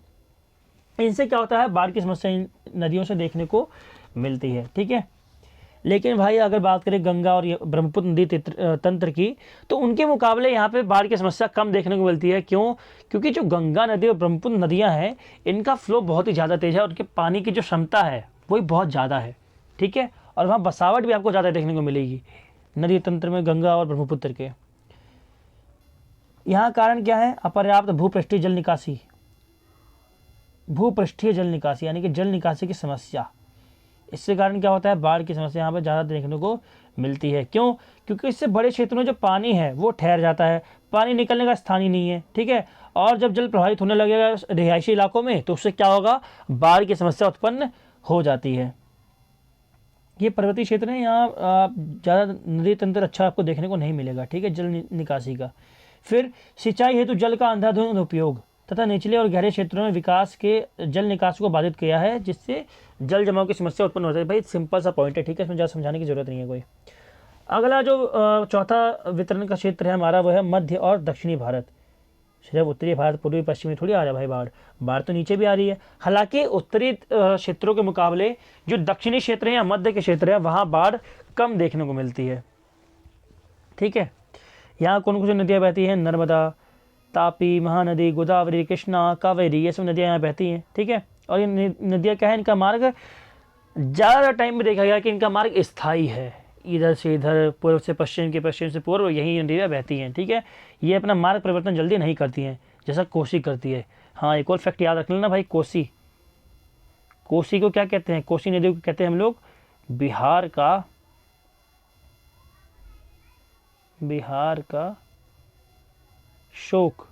इनसे क्या होता है, बाढ़ की समस्या इन नदियों से देखने को मिलती है। ठीक है, लेकिन भाई अगर बात करें गंगा और ब्रह्मपुत्र नदी तंत्र की, तो उनके मुकाबले यहाँ पे बाढ़ की समस्या कम देखने को मिलती है। क्यों? क्योंकि जो गंगा नदी और ब्रह्मपुत्र नदियाँ हैं, इनका फ्लो बहुत ही ज़्यादा तेज है और उनके पानी की जो क्षमता है वही बहुत ज़्यादा है। ठीक है, और वहाँ बसावट भी आपको ज़्यादा देखने को मिलेगी नदी तंत्र में, गंगा और ब्रह्मपुत्र के। यहाँ कारण क्या है? अपर्याप्त भूपृष्ठीय जल निकासी, भूपृष्ठीय जल निकासी यानी कि जल निकासी की समस्या। इससे कारण क्या होता है? बाढ़ की समस्या यहाँ पर ज़्यादा देखने को मिलती है। क्यों? क्योंकि इससे बड़े क्षेत्रों में जो पानी है वो ठहर जाता है, पानी निकलने का स्थान ही नहीं है। ठीक है, और जब जल प्रभावित होने लगेगा रिहायशी इलाकों में, तो उससे क्या होगा? बाढ़ की समस्या उत्पन्न हो जाती है। ये पर्वतीय क्षेत्र है, यहाँ ज़्यादा नदी तंत्र अच्छा आपको देखने को नहीं मिलेगा। ठीक है, जल निकासी का। फिर सिंचाई हेतु जल का अंधाधुंध उपयोग तथा निचले और गहरे क्षेत्रों में विकास के जल निकास को बाधित किया है, जिससे जल जमाव की समस्या उत्पन्न होती है। भाई सिंपल सा पॉइंट है। ठीक है, इसमें ज़्यादा समझाने की जरूरत नहीं है कोई। अगला जो चौथा वितरण का क्षेत्र है हमारा, वो है मध्य और दक्षिणी भारत। सिर्फ उत्तरी भारत, पूर्वी पश्चिमी थोड़ी आ रहा है भाई बाढ़ तो नीचे भी आ रही है। हालांकि उत्तरी क्षेत्रों के मुकाबले जो दक्षिणी क्षेत्र है या मध्य के क्षेत्र है, वहाँ बाढ़ कम देखने को मिलती है। ठीक है, यहाँ कौन कौन सी नदियाँ बहती हैं? नर्मदा, तापी, महानदी, गोदावरी, कृष्णा, कावेरी, ये सब नदियाँ यहाँ बहती हैं। ठीक है, और ये नदियाँ क्या है? इनका मार्ग ज़्यादा टाइम में देखा गया कि इनका मार्ग स्थायी है, इधर से इधर, पूर्व से पश्चिम के पश्चिम से पूर्व, यही नदियाँ बहती हैं। ठीक है, ये अपना मार्ग परिवर्तन जल्दी नहीं करती हैं जैसा कोसी करती है। हाँ, एक और फैक्ट याद रख लेना भाई, कोसी को क्या कहते हैं? कोसी नदी को कहते हैं हम लोग बिहार का शोक।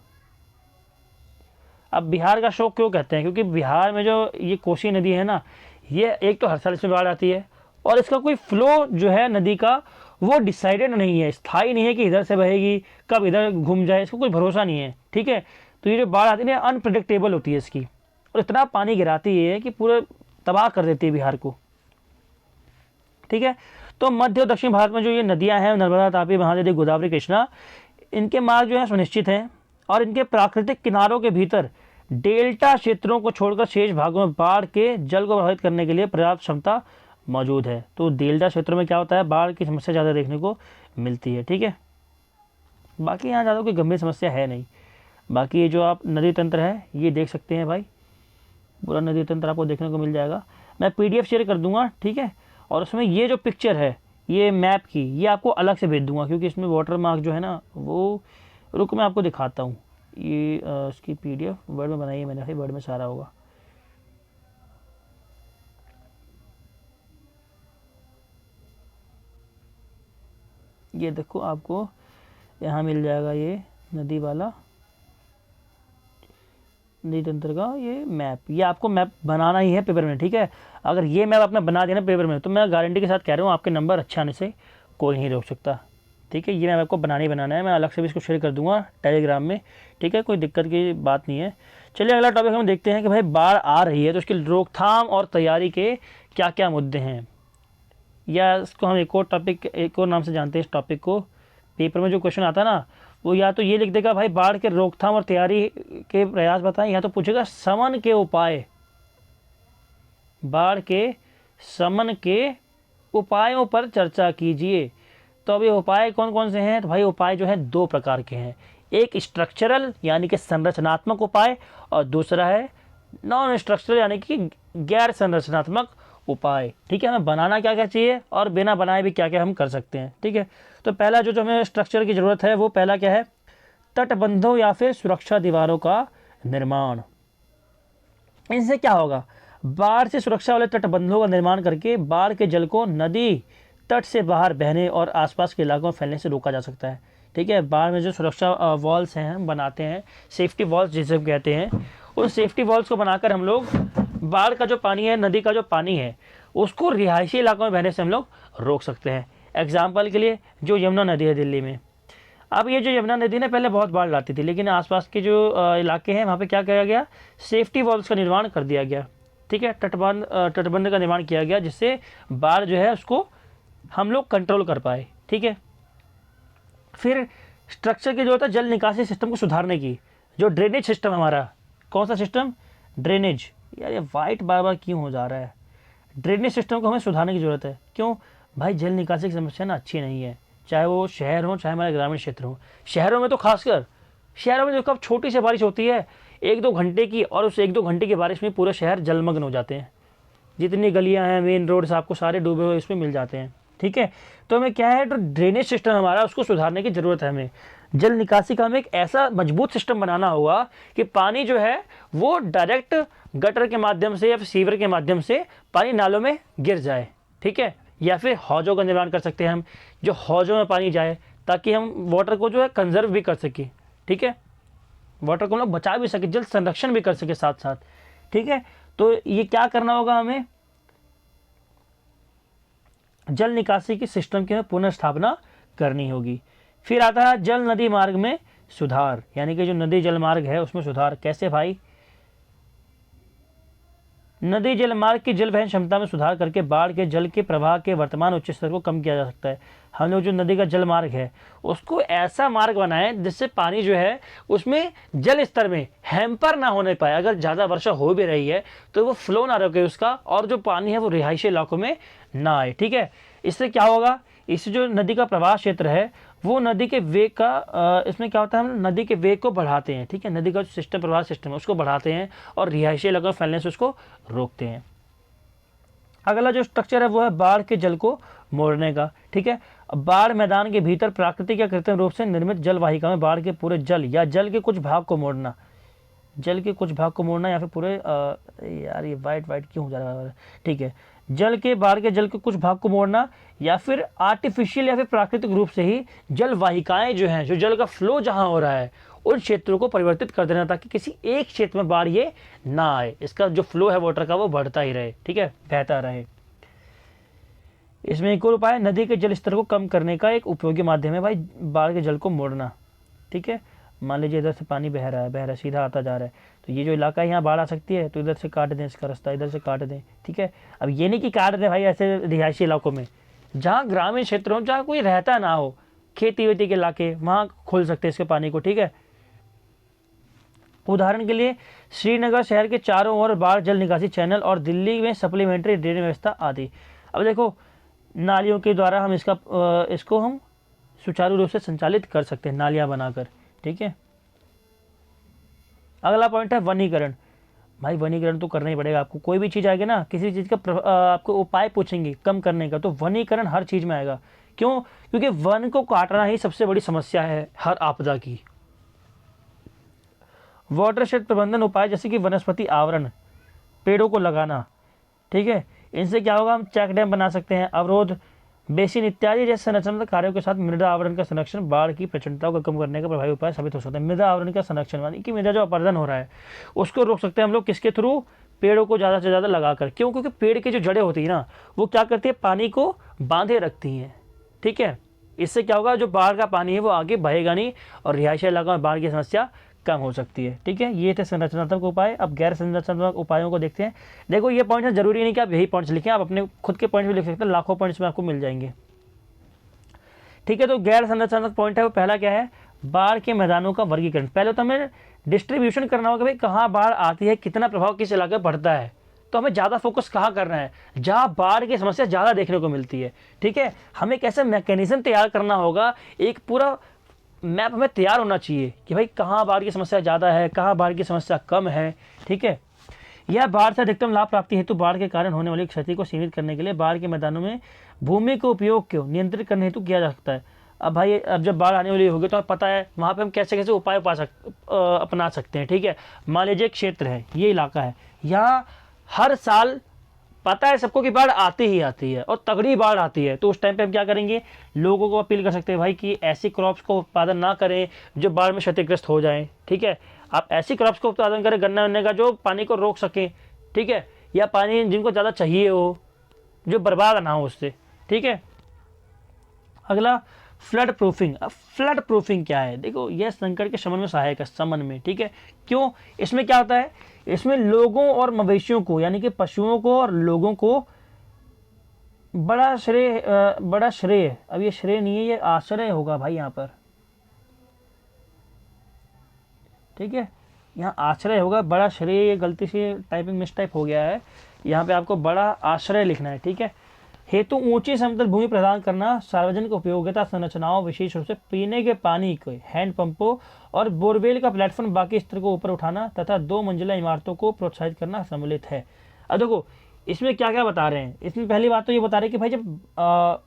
अब बिहार का शोक क्यों कहते हैं? क्योंकि बिहार में जो ये कोसी नदी है ना, ये एक तो हर साल इसमें बाढ़ आती है, और इसका कोई फ्लो जो है नदी का वो डिसाइडेड नहीं है, स्थायी नहीं है कि इधर से बहेगी, कब इधर घूम जाए, इसको कोई भरोसा नहीं है। ठीक है, तो ये जो बाढ़ आती है अनप्रिडिक्टेबल होती है इसकी, और इतना पानी गिराती है कि पूरे तबाह कर देती है बिहार को। ठीक है, तो मध्य और दक्षिण भारत में जो ये नदियाँ हैं, नर्मदा, तापी, महानदी, गोदावरी, कृष्णा, इनके मार्ग जो है सुनिश्चित हैं, और इनके प्राकृतिक किनारों के भीतर डेल्टा क्षेत्रों को छोड़कर शेष भागों में बाढ़ के जल को प्रभावित करने के लिए पर्याप्त क्षमता मौजूद है। तो डेल्टा क्षेत्रों में क्या होता है? बाढ़ की समस्या ज़्यादा देखने को मिलती है। ठीक है, बाकी यहाँ ज़्यादा कोई गंभीर समस्या है नहीं। बाकी ये जो आप नदी तंत्र है ये देख सकते हैं भाई, पूरा नदी तंत्र आपको देखने को मिल जाएगा। मैं PDF शेयर कर दूंगा। ठीक है, और उसमें ये जो पिक्चर है ये मैप की, ये आपको अलग से भेज दूंगा, क्योंकि इसमें वाटर मार्क जो है ना वो, रुक मैं आपको दिखाता हूँ। ये इसकी PDF वर्ड में बनाई है मैंने, वर्ड में सारा होगा। ये देखो, आपको यहाँ मिल जाएगा ये नदी वाला, नदी तंत्र का ये मैप। ये आपको मैप बनाना ही है पेपर में। ठीक है, अगर ये मैप आपने बना दिया ना पेपर में, तो मैं गारंटी के साथ कह रहा हूँ आपके नंबर अच्छे आने से कोई नहीं रोक सकता। ठीक है, ये मैप आपको बनाना ही बनाना है। मैं अलग से भी इसको शेयर कर दूंगा टेलीग्राम में। ठीक है, कोई दिक्कत की बात नहीं है। चलिए अगला टॉपिक हम देखते हैं कि भाई बाढ़ आ रही है तो उसकी रोकथाम और तैयारी के क्या क्या मुद्दे हैं, या इसको हम एक और नाम से जानते हैं इस टॉपिक को। पेपर में जो क्वेश्चन आता है ना, वो या तो ये लिख देगा भाई बाढ़ के रोकथाम और तैयारी के प्रयास बताएं, या तो पूछेगा शमन के उपाय, बाढ़ के शमन के उपायों पर चर्चा कीजिए। तो अब ये उपाय कौन कौन से हैं? तो भाई उपाय जो है 2 प्रकार के हैं, एक स्ट्रक्चरल यानी कि संरचनात्मक उपाय, और दूसरा है नॉन स्ट्रक्चरल यानी कि गैर संरचनात्मक उपाय। ठीक है, हमें बनाना क्या क्या चाहिए और बिना बनाए भी क्या क्या हम कर सकते हैं। ठीक है, तो पहला जो हमें स्ट्रक्चर की ज़रूरत है वो पहला क्या है? तटबंधों या फिर सुरक्षा दीवारों का निर्माण। इनसे क्या होगा? बाढ़ से सुरक्षा वाले तटबंधों का निर्माण करके बाढ़ के जल को नदी तट से बाहर बहने और आसपास के इलाकों में फैलने से रोका जा सकता है। ठीक है, बाढ़ में जो सुरक्षा वॉल्स हैं हम बनाते हैं, सेफ्टी वॉल्स जिसे हम कहते हैं, उन सेफ्टी वॉल्स को बनाकर हम लोग बाढ़ का जो पानी है, नदी का जो पानी है, उसको रिहायशी इलाकों में बहने से हम लोग रोक सकते हैं। एग्जाम्पल के लिए जो यमुना नदी है दिल्ली में, अब ये जो यमुना नदी ने पहले बहुत बाढ़ लाती थी, लेकिन आसपास के जो इलाके हैं वहाँ पे क्या किया गया? सेफ्टी वॉल्स का निर्माण कर दिया गया। ठीक है, तटबंध का निर्माण किया गया, जिससे बाढ़ जो है उसको हम लोग कंट्रोल कर पाए। ठीक है, फिर स्ट्रक्चर की जरूरत है जल निकासी सिस्टम को सुधारने की। जो ड्रेनेज सिस्टम हमारा, कौन सा सिस्टम? ड्रेनेज। यार ये वाइट बार बार क्यों हो जा रहा है? ड्रेनेज सिस्टम को हमें सुधारने की ज़रूरत है। क्यों भाई, जल निकासी की समस्या ना अच्छी नहीं है, चाहे वो शहर हो चाहे हमारे ग्रामीण क्षेत्र हो। शहरों में तो खासकर, शहरों में देखो अब छोटी सी बारिश होती है 1-2 घंटे की, और उस 1-2 घंटे की बारिश में पूरे शहर जलमग्न हो जाते हैं। जितनी गलियां हैं, मेन रोड्स आपको सारे डूबे हुए इसमें मिल जाते हैं। ठीक है, तो हमें क्या है, तो ड्रेनेज सिस्टम हमारा उसको सुधारने की ज़रूरत है। हमें जल निकासी का हमें एक ऐसा मजबूत सिस्टम बनाना होगा कि पानी जो है वो डायरेक्ट गटर के माध्यम से या फिर सीवर के माध्यम से पानी नालों में गिर जाए। ठीक है, या फिर हौजों का निर्माण कर सकते हैं हम, जो हौजों में पानी जाए, ताकि हम वाटर को जो है कंजर्व भी कर सकें। ठीक है, वाटर को हम लोग बचा भी सके, जल संरक्षण भी कर सके साथ साथ। ठीक है, तो ये क्या करना होगा, हमें जल निकासी की सिस्टम की पुनर्स्थापना करनी होगी। फिर आता है जल नदी मार्ग में सुधार, यानी कि जो नदी जल मार्ग है उसमें सुधार। कैसे भाई, नदी जल मार्ग की जल वहन क्षमता में सुधार करके बाढ़ के जल के प्रवाह के वर्तमान उच्च स्तर को कम किया जा सकता है। हम लोग जो नदी का जल मार्ग है उसको ऐसा मार्ग बनाएं जिससे पानी जो है उसमें जल स्तर में हैम्पर ना होने पाए। अगर ज़्यादा वर्षा हो भी रही है तो वो फ्लो ना रोके उसका, और जो पानी है वो रिहायशी इलाकों में ना आए। ठीक है, इससे क्या होगा, इससे जो नदी का प्रवाह क्षेत्र है वो नदी के वेग का इसमें क्या होता है, हम नदी के वेग को बढ़ाते हैं। ठीक है, नदी का जो सिस्टम, प्रवाह सिस्टम है उसको बढ़ाते हैं और रिहायशी इलाकों में फैलने से उसको रोकते हैं। अगला जो स्ट्रक्चर है वो है बाढ़ के जल को मोड़ने का। ठीक है, बाढ़ मैदान के भीतर प्राकृतिक या कृत्रिम रूप से निर्मित जल वाहिका में बाढ़ के पूरे जल या जल के कुछ भाग को मोड़ना, जल के कुछ भाग को मोड़ना या फिर पूरे यार ये वाइट क्यों हो जा रहा है। ठीक है, जल के बाढ़ के जल के कुछ भाग को मोड़ना, या फिर आर्टिफिशियल या फिर प्राकृतिक रूप से ही जल वाहिकाएं जो हैं, जो जल का फ्लो जहां हो रहा है उन क्षेत्रों को परिवर्तित कर देना, ताकि किसी एक क्षेत्र में बाढ़ ये ना आए, इसका जो फ्लो है वाटर का वो बढ़ता ही रहे। ठीक है, बहता रहे। इसमें एक और उपाय, नदी के जल स्तर को कम करने का एक उपयोगी माध्यम है भाई बाढ़ के जल को मोड़ना। ठीक है, मान लीजिए इधर से पानी बह रहा है सीधा आता जा रहा है, तो ये जो इलाका है यहाँ बाढ़ आ सकती है, तो इधर से काट दें इसका रास्ता, इधर से काट दें। ठीक है, अब ये नहीं कि काट दें भाई ऐसे रिहायशी इलाकों में, जहाँ ग्रामीण क्षेत्रों जहाँ कोई रहता ना हो, खेती वेती के इलाके, वहाँ खोल सकते हैं इसके पानी को। ठीक है, उदाहरण के लिए श्रीनगर शहर के चारों ओर बाढ़ जल निकासी चैनल और दिल्ली में सप्लीमेंट्री ड्रेनेज व्यवस्था आदि। अब देखो, नालियों के द्वारा हम इसको हम सुचारू रूप से संचालित कर सकते हैं, नालियाँ बनाकर। ठीक है, अगला पॉइंट है वनीकरण। भाई वनीकरण तो करना ही पड़ेगा आपको, कोई भी चीज़ आएगी ना, किसी चीज़ का आपको उपाय पूछेंगे कम करने का, तो वनीकरण हर चीज़ में आएगा। क्यों, क्योंकि वन को काटना ही सबसे बड़ी समस्या है हर आपदा की। वाटरशेड प्रबंधन उपाय जैसे कि वनस्पति आवरण, पेड़ों को लगाना। ठीक है, इनसे क्या होगा, हम चेक डैम बना सकते हैं, अवरोध, बेसिन इत्यादि जैसे संरचनात्मक कार्यों के साथ मृदा आवरण का संरक्षण बाढ़ की प्रचंडता को कम करने का प्रभावी उपाय साबित हो सकता है। मृदा आवरण का संरक्षण यानी कि मृदा जो अपरदन हो रहा है उसको रोक सकते हैं हम लोग, किसके थ्रू, पेड़ों को ज़्यादा से ज़्यादा लगाकर। क्यों, क्योंकि पेड़ की जो जड़ें होती है ना वो क्या करती है, पानी को बांधे रखती हैं। ठीक है, इससे क्या होगा, जो बाढ़ का पानी है वो आगे बहेगा नहीं और रिहायशी इलाकों में बाढ़ की समस्या कम हो सकती है। ठीक है, ये थे संरचनात्मक उपाय। अब गैर संरचनात्मक उपायों को देखते हैं। देखो ये पॉइंट्स जरूरी नहीं कि आप यही पॉइंट्स लिखें, आप अपने खुद के पॉइंट्स भी लिख सकते हैं, लाखों पॉइंट्स में आपको मिल जाएंगे। ठीक है, तो गैर संरचनात्मक पॉइंट है वो पहला क्या है, बाढ़ के मैदानों का वर्गीकरण। पहले तो हमें डिस्ट्रीब्यूशन करना होगा, भाई कहाँ बाढ़ आती है, कितना प्रभाव किस इलाके में पड़ता है, तो हमें ज़्यादा फोकस कहाँ करना है, जहाँ बाढ़ की समस्या ज़्यादा देखने को मिलती है। ठीक है, हमें एक ऐसा मैकेनिज्म तैयार करना होगा, एक पूरा मैप हमें तैयार होना चाहिए कि भाई कहाँ बाढ़ की समस्या ज़्यादा है, कहाँ बाढ़ की समस्या कम है। ठीक है, यह बाढ़ से अधिकतम लाभ प्राप्ति हेतु बाढ़ के कारण होने वाली क्षति को सीमित करने के लिए बाढ़ के मैदानों में भूमि के उपयोग को नियंत्रित करने हेतु किया जा सकता है। अब भाई अब जब बाढ़ आने वाली होगी तो हमें पता है वहाँ पे हम कैसे कैसे उपाय अपना सकते हैं। ठीक है, मान लीजिए क्षेत्र है, ये इलाका है, यहाँ हर साल पता है सबको कि बाढ़ आती ही आती है और तगड़ी बाढ़ आती है, तो उस टाइम पे हम क्या करेंगे, लोगों को अपील कर सकते हैं भाई कि ऐसी क्रॉप्स को उत्पादन ना करें जो बाढ़ में क्षतिग्रस्त हो जाएं। ठीक है, आप ऐसी क्रॉप्स को उत्पादन करें गन्ना वन्ने का जो पानी को रोक सकें। ठीक है, या पानी जिनको ज़्यादा चाहिए हो, जो बर्बाद ना हो उससे। ठीक है, अगला फ्लड प्रूफिंग। अब फ्लड प्रूफिंग क्या है, देखो यह संकट के शमन में सहायक है, शमन में। ठीक है, क्यों, इसमें क्या होता है, इसमें लोगों और मवेशियों को यानी कि पशुओं को और लोगों को बड़ा श्रेय, अब ये श्रेय नहीं है, ये आश्रय होगा भाई यहाँ पर। ठीक है, यहाँ आश्रय होगा, बड़ा श्रेय, गलती से टाइपिंग मिसटाइप हो गया है, यहाँ पे आपको बड़ा आश्रय लिखना है, ठीक है। हेतु ऊंची समतल भूमि प्रदान करना, सार्वजनिक उपयोगिता संरचनाओं विशेष रूप से पीने के पानी के हैंडपंपों और बोरवेल का प्लेटफॉर्म बाकी स्तर को ऊपर उठाना तथा 2 मंजिला इमारतों को प्रोत्साहित करना सम्मिलित है। अब देखो इसमें क्या क्या बता रहे हैं। इसमें पहली बात तो ये बता रहे हैं कि भाई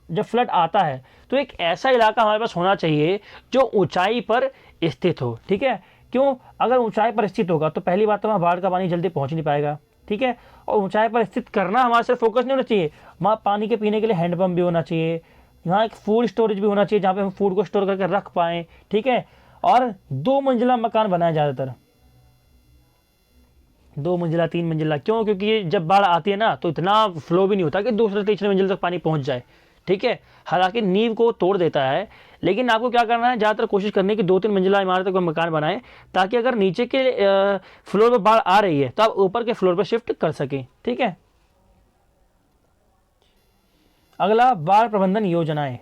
जब फ्लड आता है तो एक ऐसा इलाका हमारे पास होना चाहिए जो ऊंचाई पर स्थित हो, ठीक है। क्यों? अगर ऊंचाई पर स्थित होगा तो पहली बात तो वहाँ बाढ़ का पानी जल्दी पहुँच नहीं पाएगा, ठीक है। और ऊंचाई पर स्थित करना हमारे सिर्फ फोकस नहीं होना चाहिए, वहाँ पानी के पीने के लिए हैंडपम्प भी होना चाहिए, यहाँ एक फूड स्टोरेज भी होना चाहिए जहाँ पे हम फूड को स्टोर करके रख पाएँ, ठीक है। और 2 मंजिला मकान बनाए ज़्यादातर, 2 मंजिला 3 मंजिला। क्यों? क्योंकि जब बाढ़ आती है ना तो इतना फ्लो भी नहीं होता कि दूसरे तीसरे मंजिल तक पानी पहुँच जाए, ठीक है। हालांकि नींव को तोड़ देता है, लेकिन आपको क्या करना है, ज़्यादातर कोशिश करनी है कि 2-3 मंजिला इमारत का मकान बनाएं, ताकि अगर नीचे के फ्लोर पर बाढ़ आ रही है तो आप ऊपर के फ्लोर पर शिफ्ट कर सकें, ठीक है। अगला, बाढ़ प्रबंधन योजनाएं।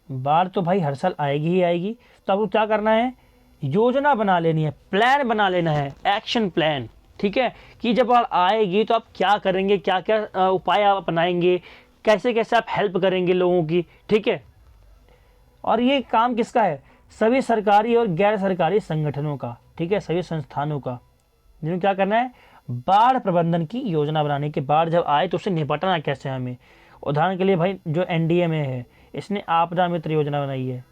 बाढ़ तो भाई हर साल आएगी ही आएगी, तो आपको क्या करना है, योजना बना लेनी है, प्लान बना लेना है, एक्शन प्लान, ठीक है। कि जब बाढ़ आएगी तो आप क्या करेंगे, क्या क्या उपाय आप अपनाएंगे, कैसे कैसे आप हेल्प करेंगे लोगों की, ठीक है। और ये काम किसका है, सभी सरकारी और गैर सरकारी संगठनों का, ठीक है, सभी संस्थानों का, जिन्हें क्या करना है, बाढ़ प्रबंधन की योजना बनाने के। बाढ़ जब आए तो उससे निपटना कैसे हमें। उदाहरण के लिए भाई जो एनडीएमए है, इसने आपदा मित्र योजना बनाई है।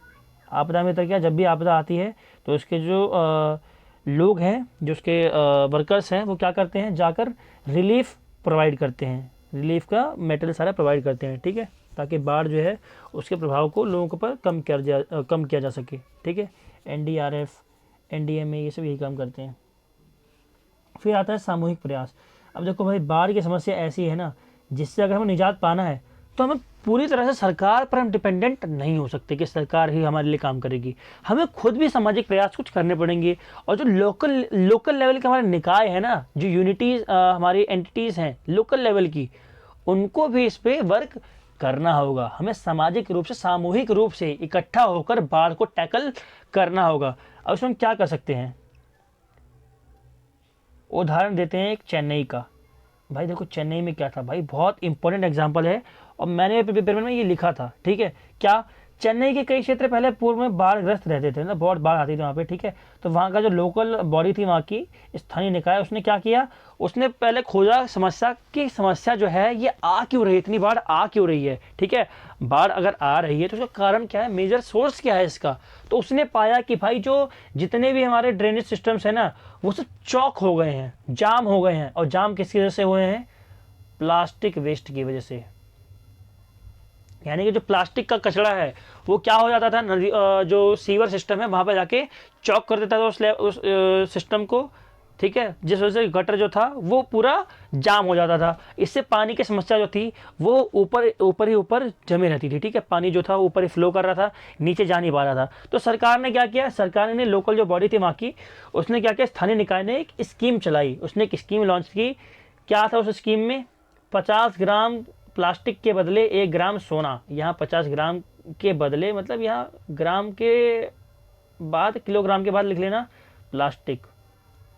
आपदा मित्र क्या, जब भी आपदा आती है तो उसके जो लोग हैं, जो उसके वर्कर्स हैं, वो क्या करते हैं, जाकर रिलीफ प्रोवाइड करते हैं, रिलीफ का मटेरियल सारा प्रोवाइड करते हैं, ठीक है, ताकि बाढ़ जो है उसके प्रभाव को लोगों के ऊपर कम किया जा सके, ठीक है। एनडीआरएफ, एनडीएमए, ये सब यही काम करते हैं। फिर आता है सामूहिक प्रयास। अब देखो भाई, बाढ़ की समस्या ऐसी है ना, जिससे अगर हमें निजात पाना है तो हमें पूरी तरह से सरकार पर हम डिपेंडेंट नहीं हो सकते कि सरकार ही हमारे लिए काम करेगी। हमें खुद भी सामाजिक प्रयास कुछ करने पड़ेंगे, और जो लोकल लेवल के हमारे निकाय है ना, जो यूनिटीज़ हमारी एंटिटीज़ हैं लोकल लेवल की, उनको भी इस पर वर्क करना होगा। हमें सामाजिक रूप से, सामूहिक रूप से इकट्ठा होकर बाढ़ को टैकल करना होगा। अब इसमें क्या कर सकते हैं, उदाहरण देते हैं एक चेन्नई का। भाई देखो चेन्नई में क्या था भाई, बहुत इंपॉर्टेंट एग्जांपल है, और मैंने पेपर में ये लिखा था, ठीक है। क्या, चेन्नई के कई क्षेत्र पहले पूर्व में बाढ़ग्रस्त रहते थे ना, बहुत बाढ़ आती थी वहाँ पे, ठीक है। तो वहाँ का जो लोकल बॉडी थी, वहाँ की स्थानीय निकाय, उसने क्या किया, उसने पहले खोजा समस्या जो है ये आ क्यों रही है, इतनी बाढ़ आ क्यों रही है, ठीक है। बाढ़ अगर आ रही है तो उसका कारण क्या है, मेजर सोर्स क्या है इसका। तो उसने पाया कि भाई जो जितने भी हमारे ड्रेनेज सिस्टम्स हैं ना, वो सब चौक हो गए हैं, जाम हो गए हैं। और जाम किसकी वजह से हुए हैं, प्लास्टिक वेस्ट की वजह से। यानी कि जो प्लास्टिक का कचरा है वो क्या हो जाता था, नदी जो सीवर सिस्टम है वहाँ पर जाके चौक कर देता था उस सिस्टम को, ठीक है, जिस वजह से गटर जो था वो पूरा जाम हो जाता था। इससे पानी की समस्या जो थी वो ऊपर जमे रहती थी, ठीक है। पानी जो था ऊपर ही फ्लो कर रहा था, नीचे जा नहीं पा रहा था। तो सरकार ने क्या किया, सरकार ने लोकल जो बॉडी थी वहाँ की, उसने क्या किया, स्थानीय निकाय ने एक स्कीम चलाई, उसने एक स्कीम लॉन्च की। क्या था उस स्कीम में, 50 ग्राम प्लास्टिक के बदले 1 ग्राम सोना। यहाँ 50 ग्राम के बदले, मतलब यहाँ ग्राम के बाद, किलोग्राम के बाद लिख लेना प्लास्टिक,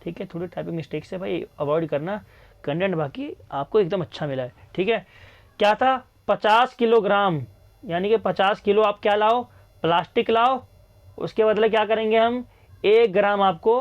ठीक है। थोड़ी टाइपिंग मिस्टेक से भाई अवॉइड करना, कंटेंट बाकी आपको एकदम अच्छा मिला है, ठीक है। क्या था, 50 किलोग्राम, यानी कि 50 किलो आप क्या लाओ, प्लास्टिक लाओ, उसके बदले क्या करेंगे हम, 1 ग्राम आपको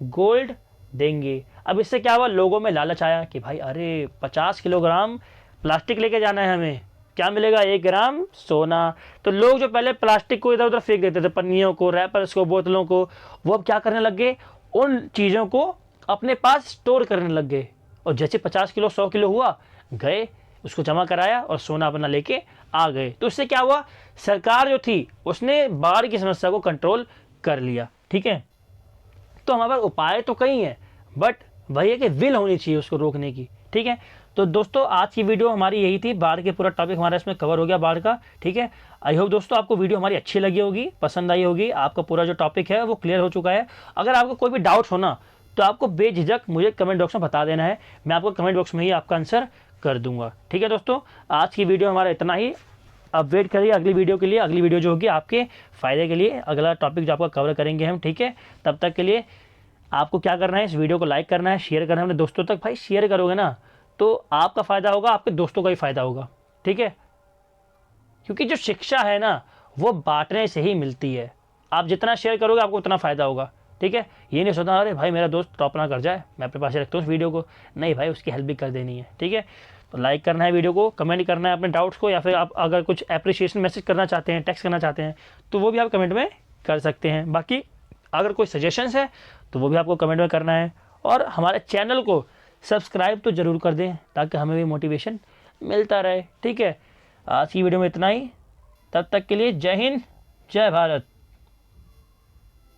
गोल्ड देंगे। अब इससे क्या हुआ, लोगों में लालच आया कि भाई अरे 50 किलोग्राम प्लास्टिक लेके जाना है, हमें क्या मिलेगा, 1 ग्राम सोना। तो लोग जो पहले प्लास्टिक को इधर उधर फेंक देते थे, पन्नियों को, रैपर्स को, बोतलों को, वो अब क्या करने लग गए, उन चीज़ों को अपने पास स्टोर करने लग गए। और जैसे 50 किलो 100 किलो हुआ, गए उसको जमा कराया और सोना अपना लेके आ गए। तो इससे क्या हुआ, सरकार जो थी उसने बाढ़ की समस्या को कंट्रोल कर लिया, ठीक है। तो हमारे पास उपाय तो कई हैं, बट वही है कि विल होनी चाहिए उसको रोकने की, ठीक है। तो दोस्तों आज की वीडियो हमारी यही थी, बाढ़ के पूरा टॉपिक हमारा इसमें कवर हो गया बाढ़ का, ठीक है। आई होप दोस्तों आपको वीडियो हमारी अच्छी लगी होगी, पसंद आई होगी, आपका पूरा जो टॉपिक है वो क्लियर हो चुका है। अगर आपको कोई भी डाउट हो ना, तो आपको बेझिझक मुझे कमेंट बॉक्स में बता देना है, मैं आपको कमेंट बॉक्स में ही आपका आंसर कर दूंगा, ठीक है। दोस्तों आज की वीडियो हमारा इतना ही, अब वेट करिए अगली वीडियो के लिए। अगली वीडियो जो होगी आपके फ़ायदे के लिए, अगला टॉपिक जो आपका कवर करेंगे हम, ठीक है। तब तक के लिए आपको क्या करना है, इस वीडियो को लाइक करना है, शेयर करना है अपने दोस्तों तक। भाई शेयर करोगे ना तो आपका फ़ायदा होगा, आपके दोस्तों का भी फ़ायदा होगा, ठीक है। क्योंकि जो शिक्षा है ना वो बांटने से ही मिलती है। आप जितना शेयर करोगे आपको उतना फ़ायदा होगा, ठीक है। ये नहीं सोचना अरे भाई मेरा दोस्त टॉप ना कर जाए, मैं अपने पास ही रखता हूँ उस वीडियो को। नहीं भाई, उसकी हेल्प भी कर देनी है, ठीक है। तो लाइक करना है वीडियो को, कमेंट करना है अपने डाउट्स को, या फिर आप अगर कुछ अप्रिशिएशन मैसेज करना चाहते हैं, टेक्स्ट करना चाहते हैं, तो वो भी आप कमेंट में कर सकते हैं। बाकी अगर कोई सजेशंस है तो वो भी आपको कमेंट में करना है। और हमारे चैनल को सब्सक्राइब तो ज़रूर कर दें ताकि हमें भी मोटिवेशन मिलता रहे, ठीक है। आज की वीडियो में इतना ही, तब तक के लिए जय हिंद, जय भारत।